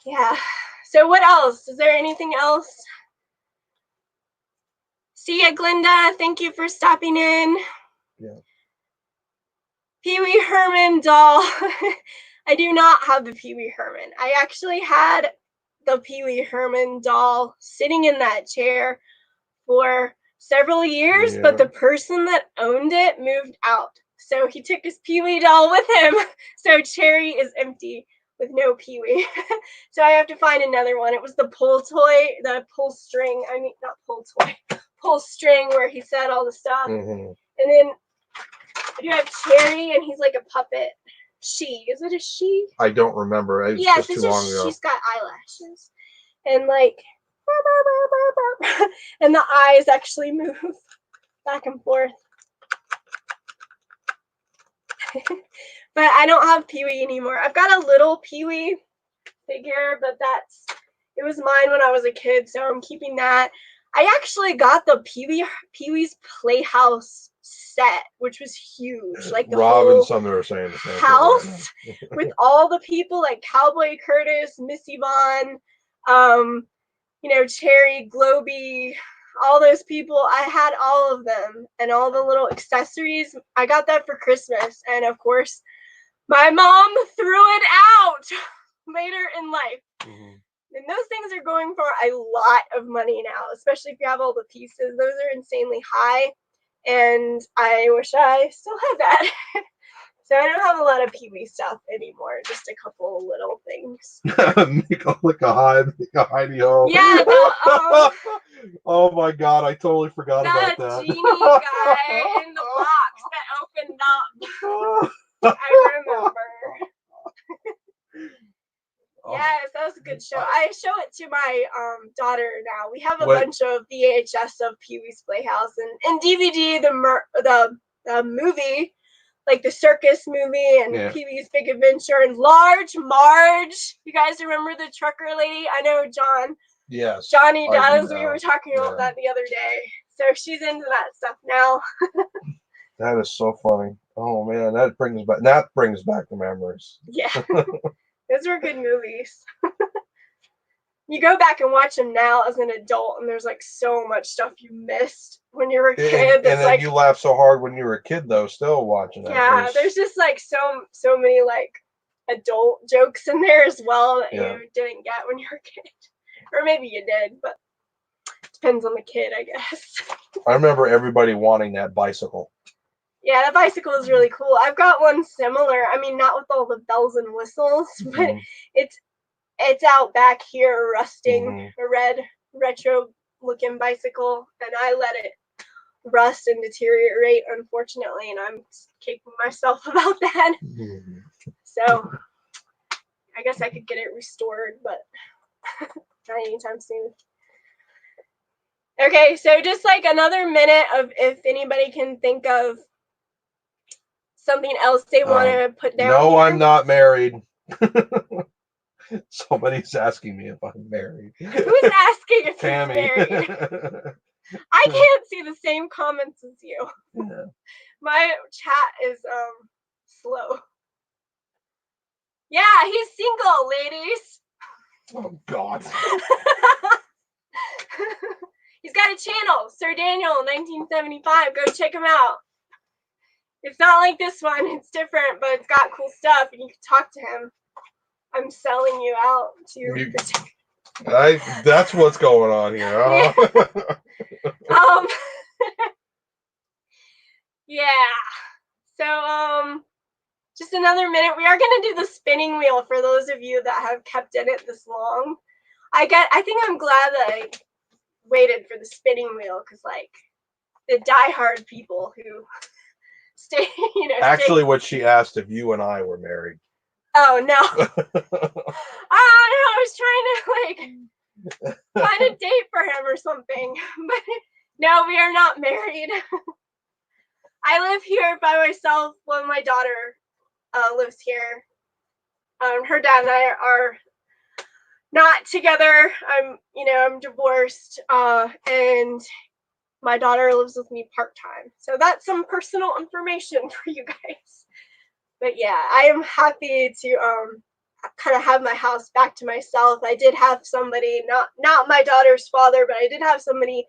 Yeah. So what else? Is there anything else? See ya, Glinda. Thank you for stopping in.
Yeah.
Pee Wee Herman doll. I do not have the Pee Wee Herman. I actually had the Pee Wee Herman doll sitting in that chair for several years, but the person that owned it moved out. So he took his Pee Wee doll with him. So Cherry is empty with no Pee Wee. So I have to find another one. It was the pull toy, the pull string. I mean, not pull toy, pull string where he said all the stuff. And then you have Cherry, and he's like a puppet. Is it a she?
I don't remember. It was just too long ago.
She's got eyelashes. And like, and the eyes actually move back and forth. But I don't have Pee Wee anymore. I've got a little Pee Wee figure, but it was mine when I was a kid, so I'm keeping that. I actually got the Pee Wee's Playhouse set, which was huge. Like the whole house with all the people like Cowboy Curtis, Missy Vaughn, you know, Cherry, Globy, all those people. I had all of them and all the little accessories. I got that for Christmas, and of course, my mom threw it out later in life. And those things are going for a lot of money now, especially if you have all the pieces. Those are insanely high, and I wish I still had that. So I don't have a lot of Pee Wee stuff anymore, just a couple of little things.
Make a hidey hole.
Yeah.
Oh my God, I totally forgot about that.
The genie guy in the box that opened up. I remember. Yes, that was a good show. I show it to my daughter now. We have a bunch of VHS of Pee Wee's Playhouse, and DVD, the movie, like the circus movie, and Pee Wee's Big Adventure, and Large Marge. You guys remember the trucker lady? I know John.
Yes.
Johnny does. We were talking about that the other day. So she's into that stuff now.
That is so funny. Oh man, that brings back the memories.
Yeah. Those were good movies. You go back and watch them now as an adult, and there's like so much stuff you missed when you were a kid.
And then like, you laugh so hard when you were a kid, though, still watching that.
Yeah, there's just like so many like adult jokes in there as well that you didn't get when you were a kid, or maybe you did, but it depends on the kid, I guess.
I remember everybody wanting that bicycle.
Yeah, that bicycle is really cool. I've got one similar. I mean, not with all the bells and whistles, but it's out back here rusting, a red retro looking bicycle, and I let it rust and deteriorate, unfortunately, and I'm kicking myself about that. So I guess I could get it restored, but not anytime soon. Okay, so just like another minute of if anybody can think of something else they want to put down.
No,
here.
I'm not married. Somebody's asking me if I'm married.
Who's asking if
Tammy.
he's married? I can't see the same comments as you.
Yeah. My
chat is slow. Yeah, he's single, ladies.
Oh God.
He's got a channel, Sir Daniel 1975. Go check him out. It's not like this one, it's different, but it's got cool stuff and you can talk to him. I'm selling you out to
that's what's going on here.
Yeah. So just another minute. We are gonna do the spinning wheel for those of you that have kept in it this long. I think I'm glad that I waited for the spinning wheel because like the diehard people who stay,
Actually, what she asked if you and I were married.
Oh no. I was trying to like find a date for him or something. But no, we are not married. I live here by myself. Well, my daughter lives here. Her dad and I are not together. I'm divorced, and my daughter lives with me part-time. So that's some personal information for you guys. But yeah, I am happy to kind of have my house back to myself. I did have somebody, not my daughter's father, but I did have somebody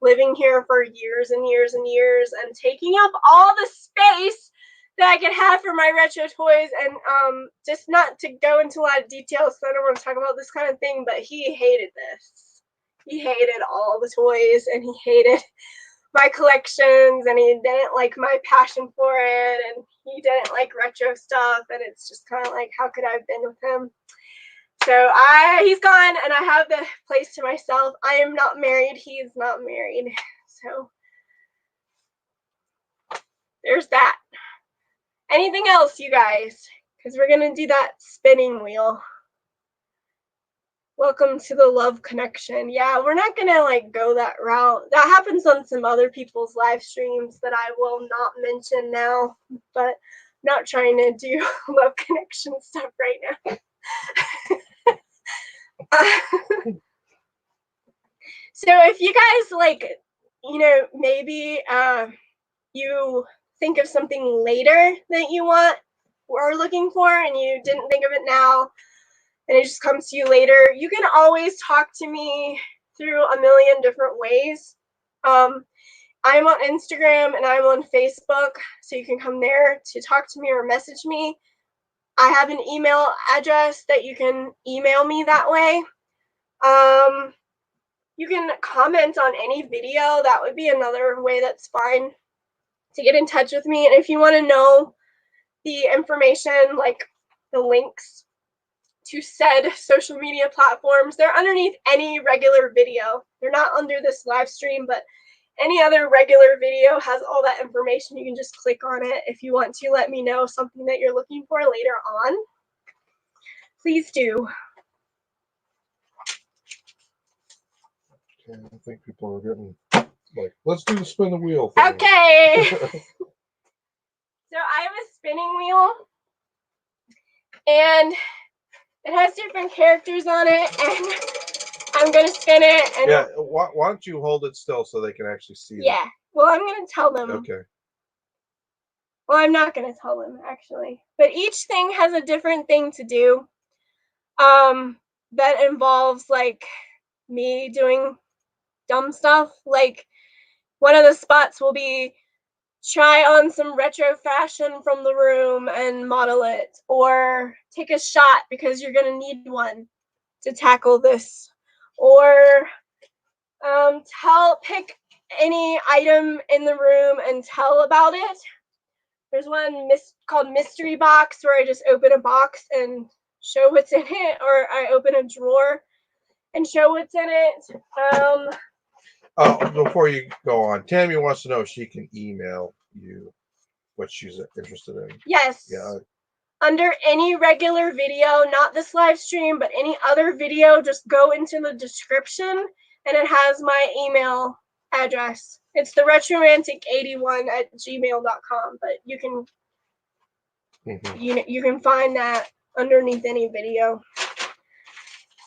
living here for years and years and years and taking up all the space that I could have for my retro toys. And just not to go into a lot of details, so I don't want to talk about this kind of thing, but he hated this. He hated all the toys and he hated my collections and he didn't like my passion for it and he didn't like retro stuff, and it's just kind of like, how could I have been with him? So he's gone and I have the place to myself. I am not married. He is not married. So there's that. Anything else, you guys? Because we're going to do that spinning wheel. Welcome to the love connection. Yeah, we're not going to like go that route. That happens on some other people's live streams that I will not mention now, but I'm not trying to do love connection stuff right now. So if you guys like, maybe you think of something later that you want or are looking for and you didn't think of it now and it just comes to you later, you can always talk to me through a million different ways. I'm on Instagram and I'm on Facebook, so you can come there to talk to me or message me. I have an email address that you can email me that way. You can comment on any video. That would be another way that's fine to get in touch with me. And if you want to know the information, like the links to said social media platforms, they're underneath any regular video. They're not under this live stream, but any other regular video has all that information. You can just click on it if you want to let me know something that you're looking for later on. Please do.
Okay, I think people are getting like, let's do the spin the wheel thing.
Okay. So I have a spinning wheel and it has different characters on it, and I'm gonna spin it. And
yeah, why don't you hold it still so they can actually see it?
Yeah. Well, I'm gonna tell them.
Okay.
Well, I'm not gonna tell them actually, but each thing has a different thing to do. That involves like me doing dumb stuff. Like one of the spots will be try on some retro fashion from the room and model it, or take a shot because you're gonna need one to tackle this, or pick any item in the room and tell about it. There's one called Mystery Box where I just open a box and show what's in it, or I open a drawer and show what's in it.
Before you go on, Tammy wants to know if she can email you what she's interested in.
Yes.
Yeah.
Under any regular video, not this live stream, but any other video, just go into the description and it has my email address. It's the retromantic81@gmail.com, but you can you can find that underneath any video.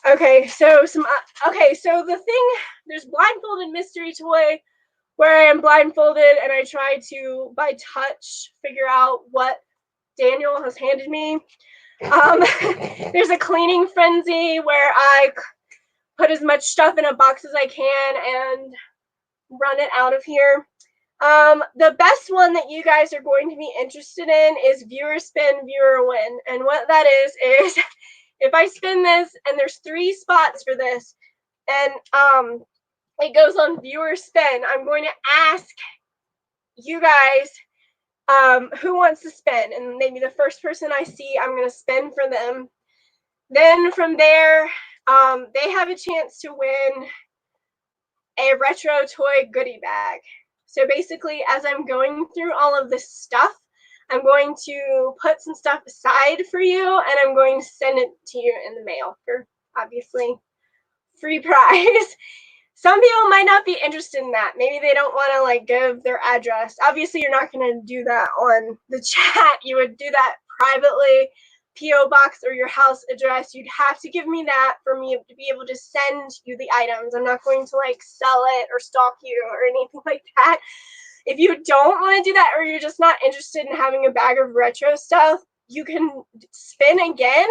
Okay, so so the thing, there's blindfolded mystery toy where I am blindfolded and I try to by touch figure out what Daniel has handed me. There's a cleaning frenzy where I put as much stuff in a box as I can and run it out of here. The best one that you guys are going to be interested in is viewer spin, viewer win. And what that is if I spin this, and there's 3 spots for this, and it goes on viewer spin, I'm going to ask you guys who wants to spin, and maybe the first person I see, I'm going to spin for them. Then from there, they have a chance to win a retro toy goodie bag. So basically, as I'm going through all of this stuff, I'm going to put some stuff aside for you, and I'm going to send it to you in the mail for, obviously, free prize. Some people might not be interested in that. Maybe they don't want to like give their address. Obviously, you're not going to do that on the chat. You would do that privately, PO box or your house address. You'd have to give me that for me to be able to send you the items. I'm not going to like sell it or stalk you or anything like that. If you don't want to do that, or you're just not interested in having a bag of retro stuff, you can spin again,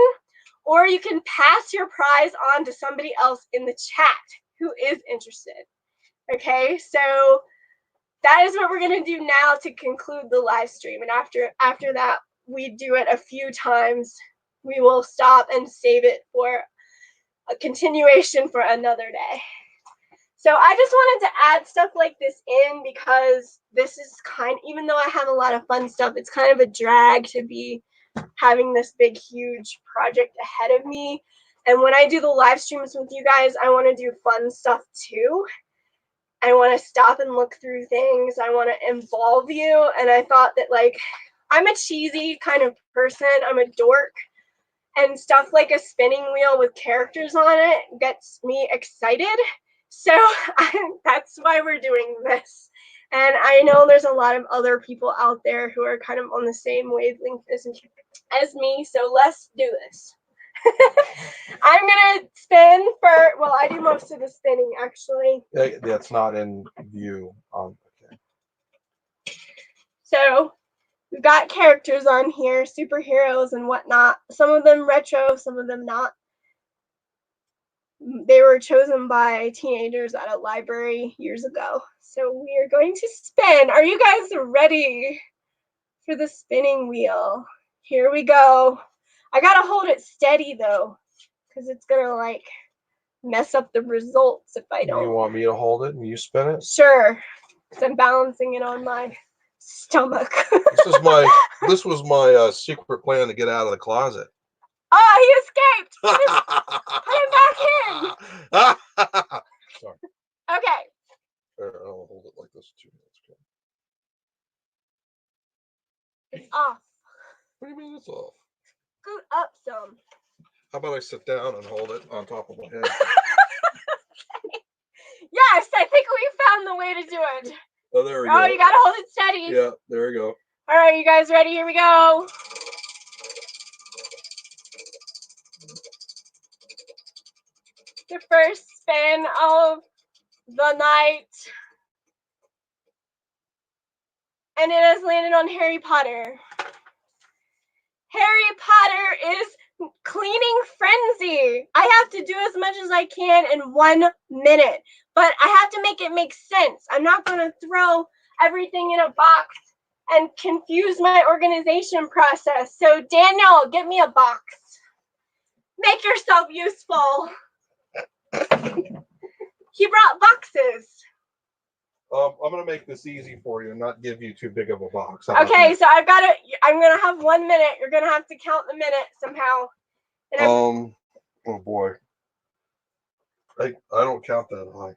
or you can pass your prize on to somebody else in the chat who is interested. Okay, so that is what we're going to do now to conclude the live stream. And after that, we do it a few times. We will stop and save it for a continuation for another day. So I just wanted to add stuff like this in because this is even though I have a lot of fun stuff, it's kind of a drag to be having this big, huge project ahead of me. And when I do the live streams with you guys, I want to do fun stuff too. I want to stop and look through things. I want to involve you. And I thought that, like, I'm a cheesy kind of person. I'm a dork. And stuff like a spinning wheel with characters on it gets me excited. So that's why we're doing this. And I know there's a lot of other people out there who are kind of on the same wavelength as me. So let's do this. I'm gonna spin for, well, I do most of the spinning actually.
That's not in view. Okay.
So we've got characters on here, superheroes and whatnot. Some of them retro, some of them not. They were chosen by teenagers at a library years ago. So we are going to spin. Are you guys ready for the spinning wheel? Here we go. I gotta hold it steady though, because it's gonna like mess up the results if I don't.
You want me to hold it and you spin it?
Sure, because I'm balancing it on my stomach.
This was my secret plan to get out of the closet.
Oh, he escaped! Put him back in!
Sorry.
Okay.
I'll hold it like this 2 minutes.
It's off.
What do you mean it's off?
Scoot up some.
How about I sit down and hold it on top of my head?
Yes, I think we found the way to do it.
Oh, there we go.
Oh, you gotta hold it steady.
Yeah, there we go.
All right, you guys ready? Here we go. The first spin of the night. And it has landed on Harry Potter. Harry Potter is cleaning frenzy. I have to do as much as I can in 1 minute, but I have to make it make sense. I'm not going to throw everything in a box and confuse my organization process. So Daniel, get me a box. Make yourself useful. He brought boxes.
I'm going to make this easy for you and not give you too big of a box.
Okay, so I'm going to have 1 minute. You're going to have to count the minute somehow.
Oh boy. I don't count that high.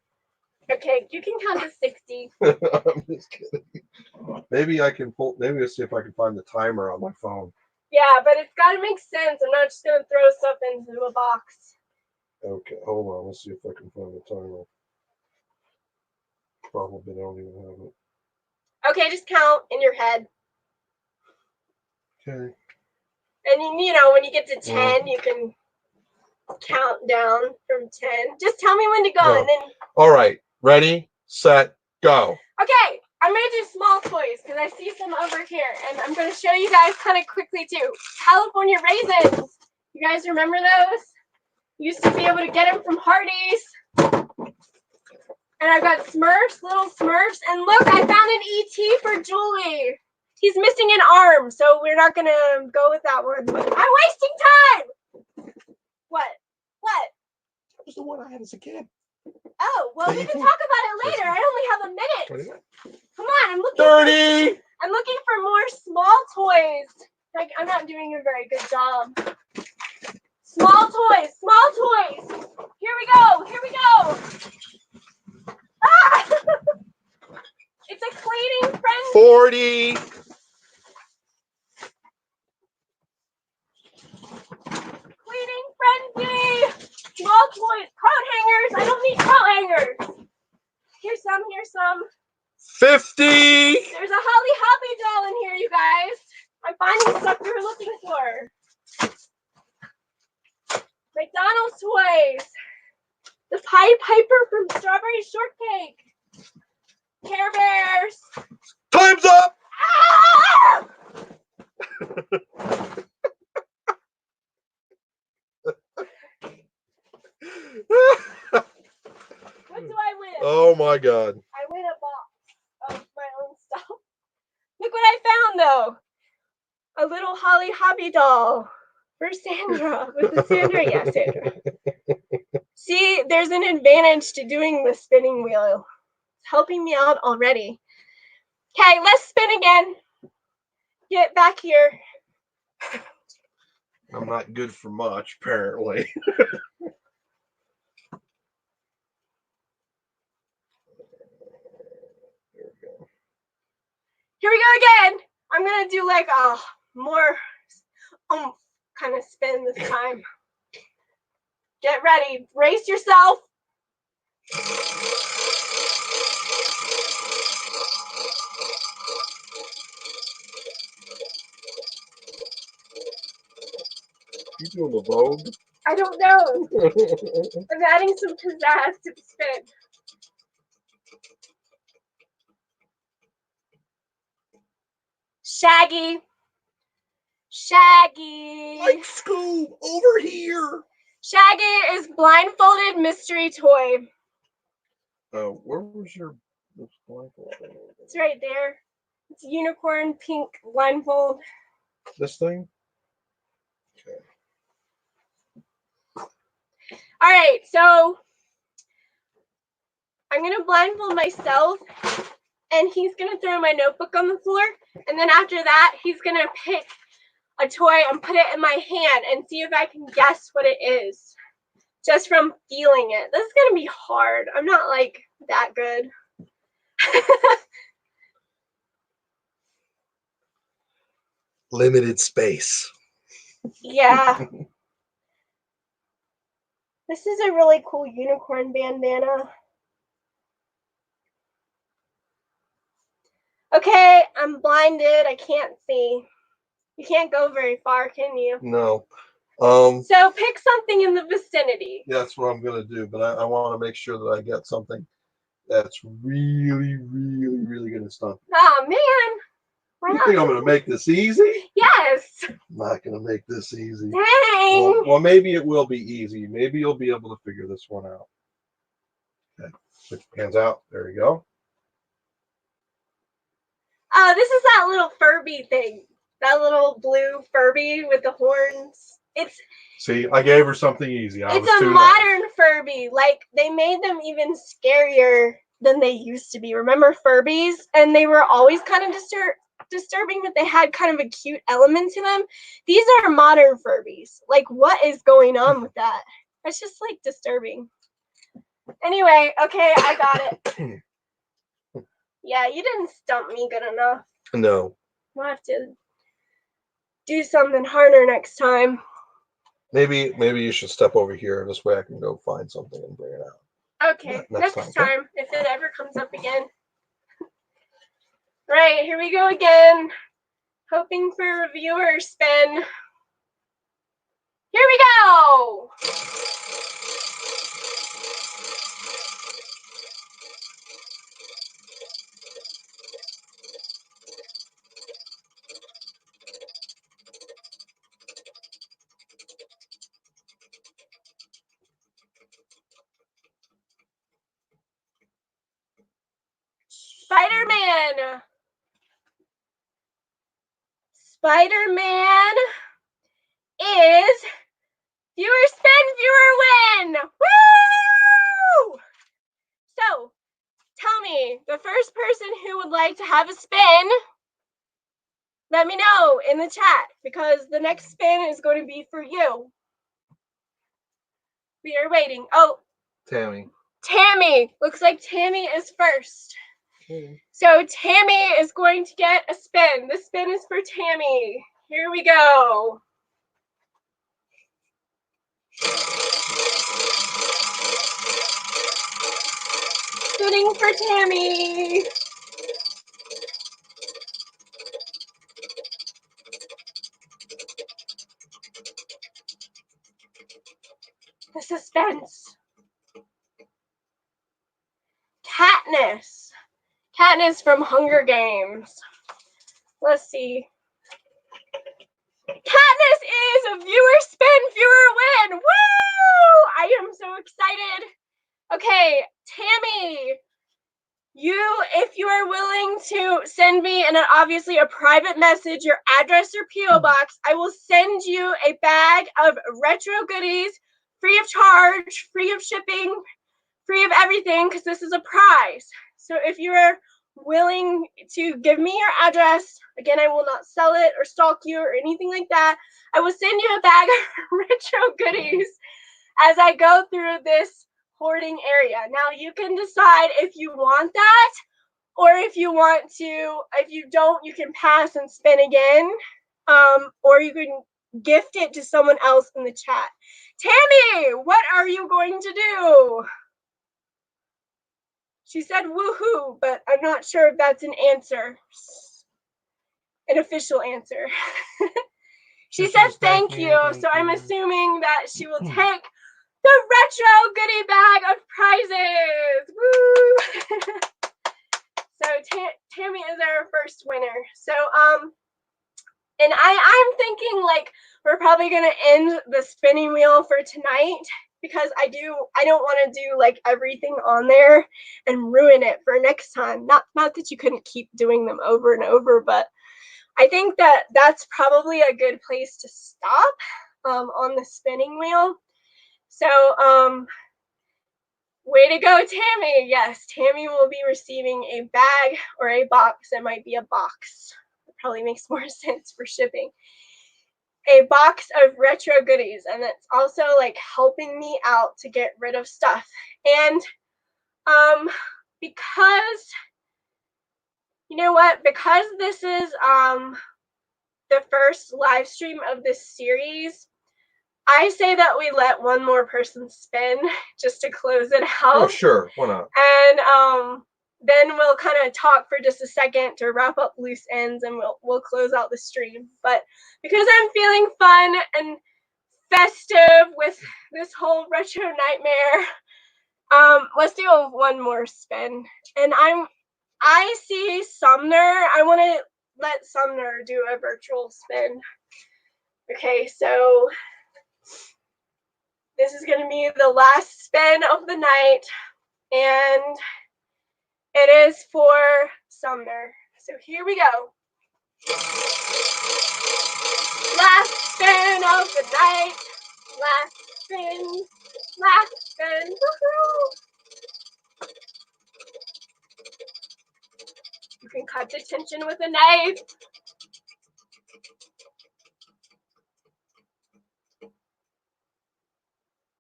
Okay, you can count to 60.
I'm just kidding. Maybe I can pull. Maybe let's see if I can find the timer on my phone.
Yeah, but it's got to make sense. I'm not just going to throw stuff into a box.
Okay, hold on. Let's see if I can find the timer. Probably don't even have it.
Okay, just count in your head.
Okay.
And you know, when you get to 10, you can count down from 10. Just tell me when to go, and then.
All right, ready, set, go.
Okay, I'm gonna do small toys because I see some over here, and I'm gonna show you guys kind of quickly too. California raisins. You guys remember those? Used to be able to get them from Hardee's. And I've got Smurfs, little Smurfs, and look, I found an ET for Julie. He's missing an arm, so we're not gonna go with that one. I'm wasting time. What? What?
That was the one I had as a kid.
Oh, well, we can talk about it later. I only have a minute. Come on, I'm looking.
30.
I'm looking for more small toys. Like, I'm not doing a very good job. Small toys, small toys. Here we go. Here we go. Ah! It's a cleaning frenzy.
40.
Cleaning frenzy. Small toys, coat hangers. I don't need coat hangers. Here's some. Here's some.
50.
There's a Holly Hobbie doll in here, you guys. I'm finding stuff we were looking for. McDonald's toys. The Pied Piper from Strawberry Shortcake. Care Bears.
Time's up.
Ah! What do I win?
Oh my God.
I win a box of my own stuff. Look what I found though. A little Holly Hobbie doll for Sandra. With the Sandra, yeah, Sandra. See, there's an advantage to doing the spinning wheel. It's helping me out already. Okay, let's spin again. Get back here.
I'm not good for much, apparently.
Here we go again. I'm gonna do like a more kind of spin this time. Get ready. Brace yourself.
You doing the Vogue?
I don't know. I'm adding some pizzazz to the spin. Shaggy. Shaggy.
Like Scoob, over here.
Shaggy is blindfolded mystery toy.
Where was your blindfold?
It's right there. It's a unicorn pink blindfold.
This thing? Okay.
All right, so I'm going to blindfold myself, and he's going to throw my notebook on the floor, and then after that, he's going to pick a toy and put it in my hand and see if I can guess what it is, just from feeling it. This is going to be hard. I'm not, like, that good.
Limited space.
Yeah. This is a really cool unicorn bandana. Okay, I'm blinded. I can't see. You can't go very far, can you?
No.
So pick something in the vicinity.
That's what I'm going to do, but I want to make sure that I get something that's really, really, really going to stop you.
Oh, man. Why
You
not?
think I'm going to make this easy?
Yes.
I'm not going to make this easy.
Dang.
Well, maybe it will be easy. Maybe you'll be able to figure this one out. Okay. Put your hands out. There you go.
Oh, this is that little Furby thing. That little blue Furby with the horns.
See, I gave her something easy.
It's a modern Furby. Like, they made them even scarier than they used to be. Remember Furbies? And they were always kind of disturbing, but they had kind of a cute element to them. These are modern Furbies. Like, what is going on with that? It's just, like, disturbing. Anyway, okay, I got it. Yeah, you didn't stump me good enough.
No.
We'll have to do something harder next time.
Maybe you should step over here. This way I can go find something and bring it out.
Okay,
Next
next
time,
time, if it ever comes up again. Right, here we go again. Hoping for a viewer spin. Here we go! Spider-Man! Spider-Man is viewer spin, viewer win! Woo! So, tell me, the first person who would like to have a spin, let me know in the chat, because the next spin is going to be for you. We are waiting. Oh,
Tammy.
Tammy. Looks like Tammy is first.
Okay.
So Tammy is going to get a spin. This spin is for Tammy. Here we go. Spinning for Tammy. The suspense. Katniss. Katniss from Hunger Games. Let's see. Katniss is a viewer spin, viewer win. Woo! I am so excited. Okay, Tammy, if you are willing to send me, and obviously a private message, your address or P.O. box, I will send you a bag of retro goodies, free of charge, free of shipping, free of everything, because this is a prize. So if you're willing to give me your address, again, I will not sell it or stalk you or anything like that. I will send you a bag of retro goodies as I go through this hoarding area. Now you can decide if you want that, or if you want to, if you don't, you can pass and spin again, or you can gift it to someone else in the chat. Tammy, what are you going to do? She said woohoo, but I'm not sure if that's an answer, an official answer. She says thank you, so I'm assuming that she will take the retro goodie bag of prizes. Woo! So Tammy is our first winner. So and I'm thinking like we're probably gonna end the spinning wheel for tonight, because I don't want to do like everything on there and ruin it for next time. Not that you couldn't keep doing them over and over, but I think that that's probably a good place to stop on the spinning wheel. So way to go, Tammy. Yes, Tammy will be receiving a bag or a box. It might be a box. It probably makes more sense for shipping. A box of retro goodies, and it's also like helping me out to get rid of stuff. And because you know what, because this is the first live stream of this series, I say that we let one more person spin just to close it out.
Oh, sure. Why not?
And then we'll kind of talk for just a second to wrap up loose ends, and we'll close out the stream. But because I'm feeling fun and festive with this whole retro nightmare, let's do one more spin. And I see Sumner. I want to let Sumner do a virtual spin. Okay, so this is going to be the last spin of the night, and it is for Sumner. So here we go. Last spin of the night. Last spin. Last spin. Woohoo! You can cut the tension with a knife.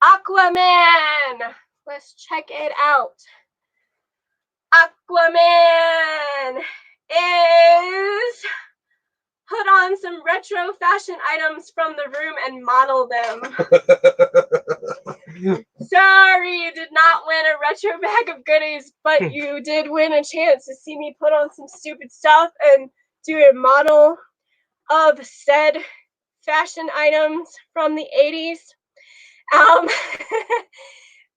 Aquaman. let's check it out. Aquaman is put on some retro fashion items from the room and model them. Sorry, you did not win a retro bag of goodies, but you did win a chance to see me put on some stupid stuff and do a model of said fashion items from the 80s.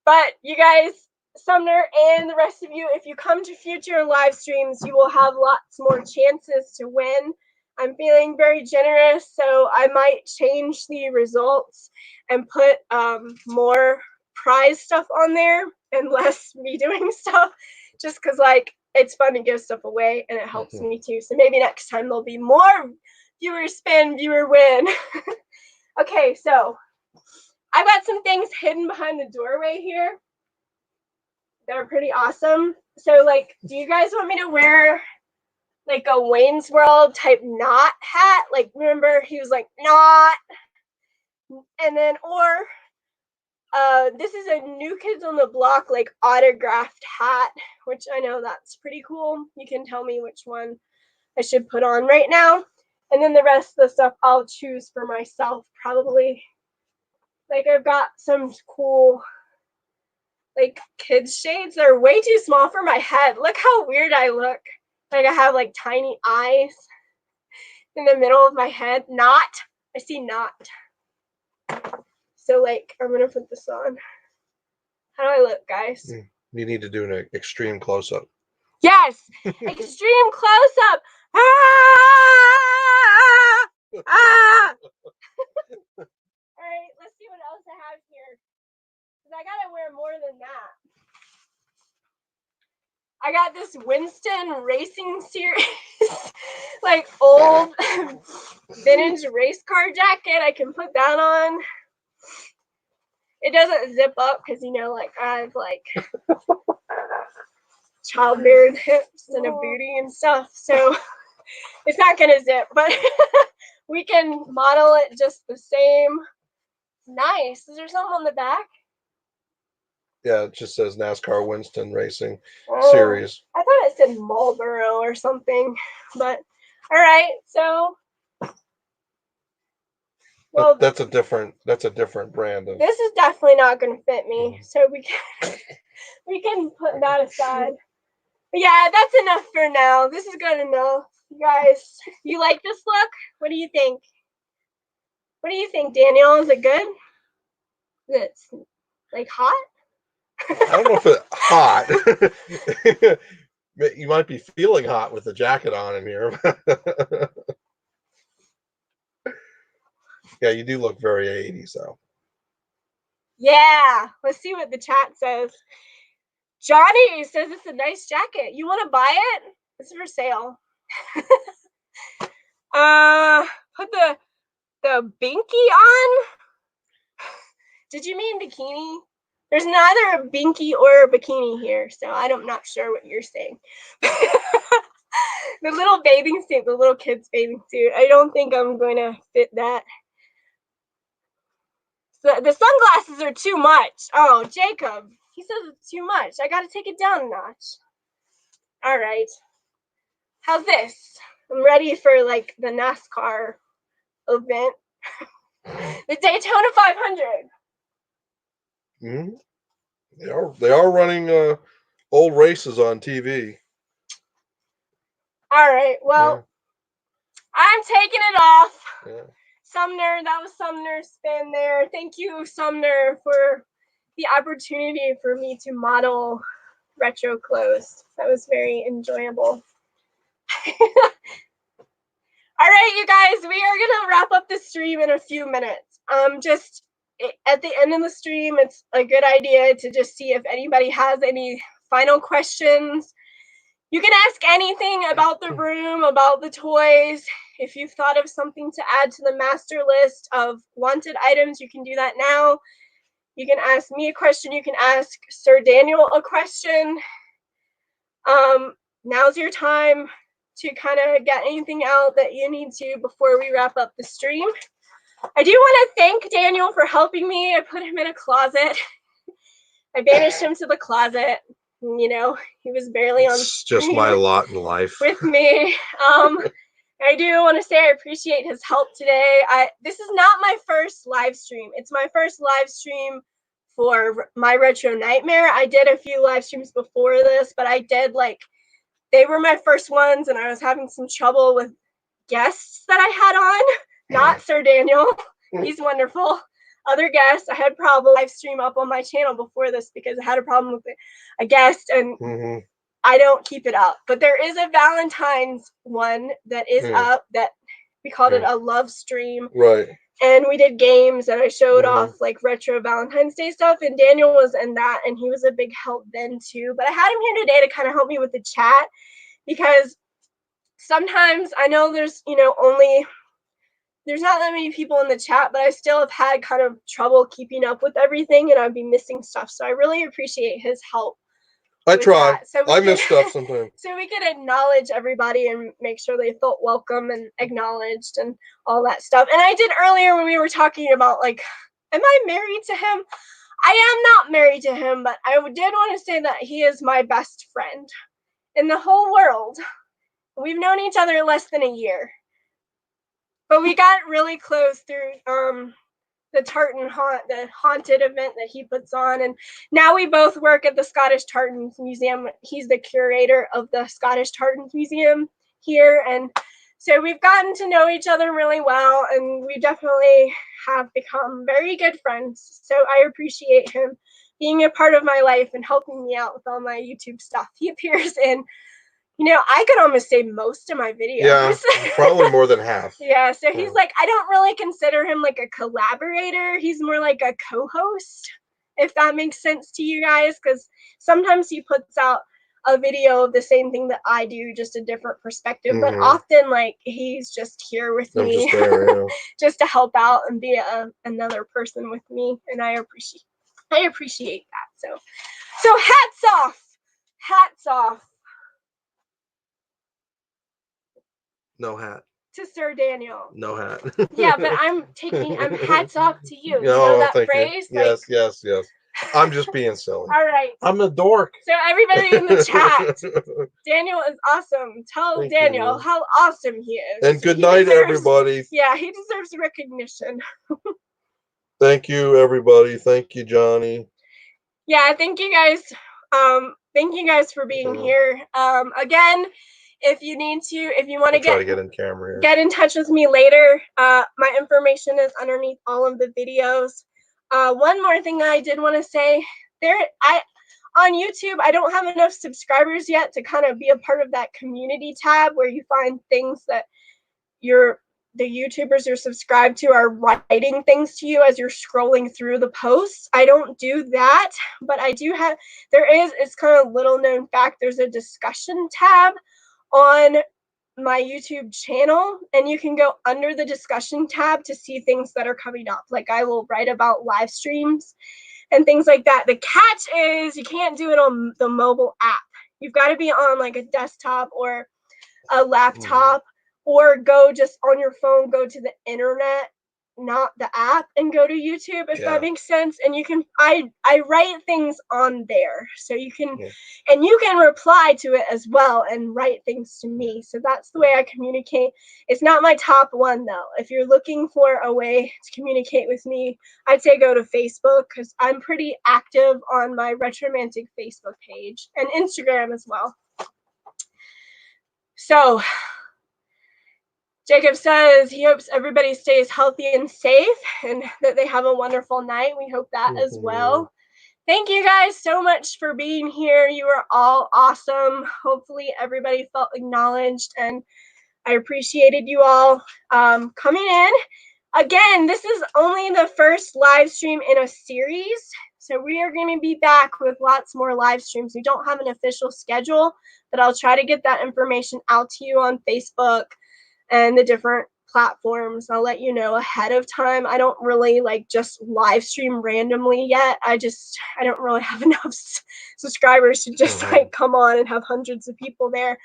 But you guys, Sumner and the rest of you, if you come to future live streams, you will have lots more chances to win. I'm feeling very generous, so I might change the results and put more prize stuff on there and less me doing stuff, just because like it's fun to give stuff away and it helps me too. So maybe next time there'll be more viewer spin, viewer win. Okay, so I've got some things hidden behind the doorway here that are pretty awesome. So like, do you guys want me to wear like a Wayne's World type knot hat? Like, remember he was like, knot. And then, or this is a New Kids on the Block like autographed hat, which I know that's pretty cool. You can tell me which one I should put on right now. And then the rest of the stuff I'll choose for myself probably. Like I've got some cool like kids shades. They're way too small for my head. Look how weird I look. Like I have like tiny eyes in the middle of my head. Not. I see not. So like I'm gonna put this on. How do I look, guys?
You need to do an extreme close-up.
Yes! Extreme close-up! Ah! Ah! Alright, let's see what else I have here. Because I gotta wear more than that. I got this Winston Racing Series, like old vintage race car jacket. I can put that on. It doesn't zip up because, you know, like I have like childbearing hips and a booty and stuff. So it's not going to zip, but we can model it just the same. Nice. Is there something on the back?
Yeah, it just says NASCAR Winston Racing
Oh,
Series.
I thought it said Marlboro or something, but all right. So, well,
that's a different brand of.
This is definitely not going to fit me, so we can put that aside. But yeah, that's enough for now. This is good enough, you guys. You like this look? What do you think? What do you think, Daniel? Is it good? It's like hot.
I don't know if it's hot. You might be feeling hot with the jacket on in here. Yeah, you do look very 80s, though.
Yeah. Let's see what the chat says. Johnny says it's a nice jacket. You want to buy it? It's for sale. Put the binky on? Did you mean bikini? There's neither a binky or a bikini here, so I'm not sure what you're saying. The little bathing suit, the little kid's bathing suit. I don't think I'm going to fit that. So the sunglasses are too much. Oh, Jacob. He says it's too much. I got to take it down a notch. All right. How's this? I'm ready for like the NASCAR event. The Daytona 500.
They are running old races on TV.
All right. Well, I'm taking it off.
Yeah.
Sumner, that was Sumner's spin there. Thank you, Sumner, for the opportunity for me to model retro clothes. That was very enjoyable. All right, you guys, we are gonna wrap up the stream in a few minutes. Just at the end of the stream, it's a good idea to just see if anybody has any final questions. You can ask anything about the room, about the toys. If you've thought of something to add to the master list of wanted items, you can do that now. You can ask me a question. You can ask Sir Daniel a question. Now's your time to kind of get anything out that you need to before we wrap up the stream. I do want to thank Daniel for helping me. I put him in a closet I banished him to the closet. You know, he was barely on
It's just my lot in life
with me. I do want to say I appreciate his help today. This is not my first live stream. It's my first live stream for my Retro Nightmare. I did a few live streams before this, but I did they were my first ones, and I was having some trouble with guests that I had on. Not Sir Daniel. He's wonderful. Other guests, I had problems. Live stream up on my channel before this because I had a problem with a guest, and I don't keep it up. But there is a Valentine's one that is up that we called it a love stream.
Right.
And we did games, and I showed off like retro Valentine's Day stuff, and Daniel was in that, and he was a big help then too. But I had him here today to kind of help me with the chat, because sometimes I know there's, there's not that many people in the chat, but I still have had kind of trouble keeping up with everything, and I'd be missing stuff. So I really appreciate his help.
I try. I miss stuff sometimes.
So we could acknowledge everybody and make sure they felt welcome and acknowledged and all that stuff. And I did earlier when we were talking about, like, am I married to him? I am not married to him, but I did want to say that he is my best friend in the whole world. We've known each other less than a year, but we got really close through the Tartan the haunted event that he puts on, and now we both work at the Scottish Tartans Museum. He's the curator of the Scottish Tartans Museum here, and so we've gotten to know each other really well, and we definitely have become very good friends. So I appreciate him being a part of my life and helping me out with all my YouTube stuff. He appears in, I could almost say most of my videos.
Yeah, probably more than half.
Yeah, so he's like, I don't really consider him like a collaborator. He's more like a co-host, if that makes sense to you guys, because sometimes he puts out a video of the same thing that I do, just a different perspective. But often, like, he's just here with me,
just, there,
just to help out and be another person with me, and I appreciate that. So hats off.
No hat.
To Sir Daniel.
No hat.
Yeah, but I'm hats off to you. You know that phrase?
You. Yes. I'm just being silly.
All right.
I'm a dork.
So everybody in the chat, Daniel is awesome. Tell Daniel how awesome he is.
And good night, everybody.
Yeah, he deserves recognition.
Thank you, everybody. Thank you, Johnny.
Yeah, thank you guys. Thank you guys for being here. Again, if you want to
get in camera here.
Get in touch with me later. My information is underneath all of the videos. One more thing that I did want to say, on YouTube, I don't have enough subscribers yet to kind of be a part of that community tab where you find things that the YouTubers you're subscribed to are writing things to you as you're scrolling through the posts. I don't do that, but I do have, it's kind of little known fact, there's a discussion tab on my YouTube channel, and you can go under the discussion tab to see things that are coming up. Like, I will write about live streams and things like that. The catch is you can't do it on the mobile app. You've got to be on like a desktop or a laptop, or go just on your phone, go to the internet, not the app, and go to YouTube, if that makes sense. And you can, I write things on there, so you can, and you can reply to it as well and write things to me. So that's the way I communicate. It's not my top one though. If you're looking for a way to communicate with me, I'd say go to Facebook, because I'm pretty active on my Retromantic Facebook page and Instagram as well. So Jacob says he hopes everybody stays healthy and safe, and that they have a wonderful night. We hope that as well. Thank you guys so much for being here. You are all awesome. Hopefully everybody felt acknowledged, and I appreciated you all coming in. Again, this is only the first live stream in a series, so we are going to be back with lots more live streams. We don't have an official schedule, but I'll try to get that information out to you on Facebook and the different platforms. I'll let you know ahead of time. I don't really just live stream randomly yet. I don't really have enough subscribers to just come on and have hundreds of people there.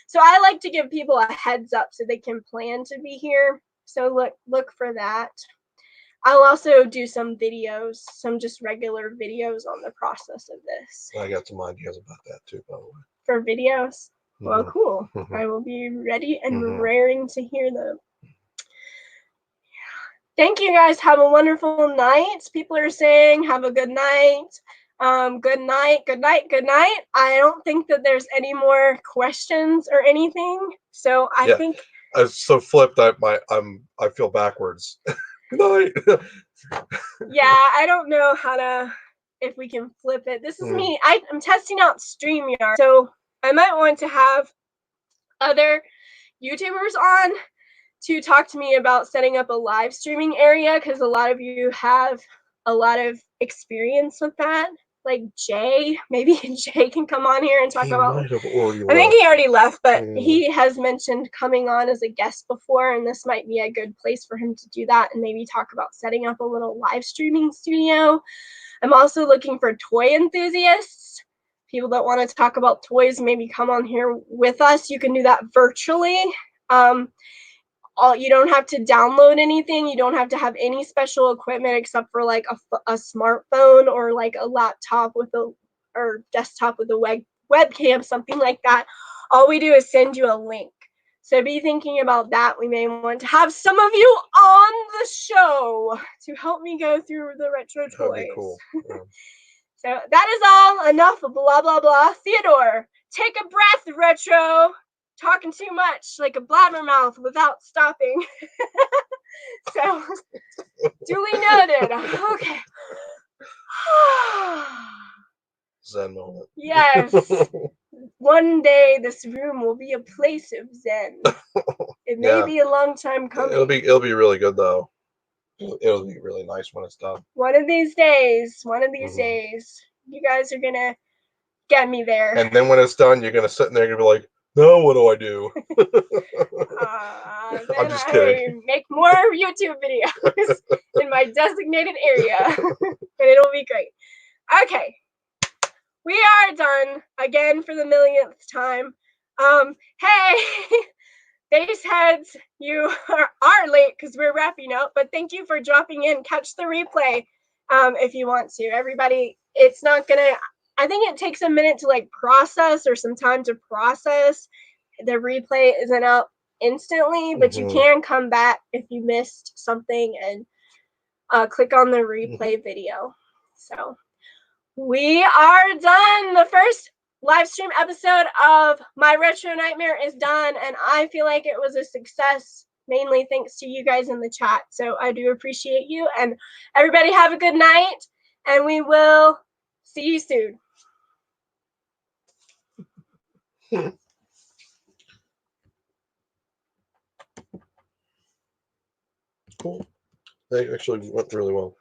So I like to give people a heads up so they can plan to be here. So look for that. I'll also do some videos, some just regular videos on the process of this.
I got some ideas about that too, by the way.
For videos? Well, cool. I will be ready and raring to hear them. Thank you guys. Have a wonderful night. People are saying have a good night. Good night, good night, good night. I don't think that there's any more questions or anything. So I think
I was so flipped. I feel backwards. Good night.
Yeah, I don't know if we can flip it. This is me. I'm testing out StreamYard, so I might want to have other YouTubers on to talk to me about setting up a live streaming area, because a lot of you have a lot of experience with that. Like Jay, maybe Jay can come on here and talk about. I think he already left, but he has mentioned coming on as a guest before, and this might be a good place for him to do that and maybe talk about setting up a little live streaming studio. I'm also looking for toy enthusiasts, people that want to talk about toys, maybe come on here with us. You can do that virtually. You don't have to download anything. You don't have to have any special equipment except for like a smartphone or like a laptop or desktop with a webcam, something like that. All we do is send you a link. So be thinking about that. We may want to have some of you on the show to help me go through the retro toys.
That'd be cool. Yeah.
So that is all. Enough blah, blah, blah. Theodore, take a breath, Retro. Talking too much like a blabbermouth without stopping. So, duly noted. Okay.
Zen moment.
Yes. One day this room will be a place of zen. It may be a long time coming.
It'll be really good though. It'll be really nice when it's done.
One of these days, you guys are gonna get me there.
And then when it's done, you're gonna sit in there and you're gonna be like, now what do I do? I'm just kidding.
Make more YouTube videos in my designated area, and it'll be great. Okay, we are done again for the millionth time. Hey, base heads, you are late because we're wrapping up, but thank you for dropping in. Catch the replay if you want to. Everybody, it's not gonna. I think it takes a minute to like process or some time to process. The replay isn't up instantly, but you can come back if you missed something and click on the replay video. So we are done. The first live stream episode of My Retro Nightmare is done, and I feel like it was a success, mainly thanks to you guys in the chat. So I do appreciate you, and everybody have a good night, and we will see you soon.
Cool. They actually went really well.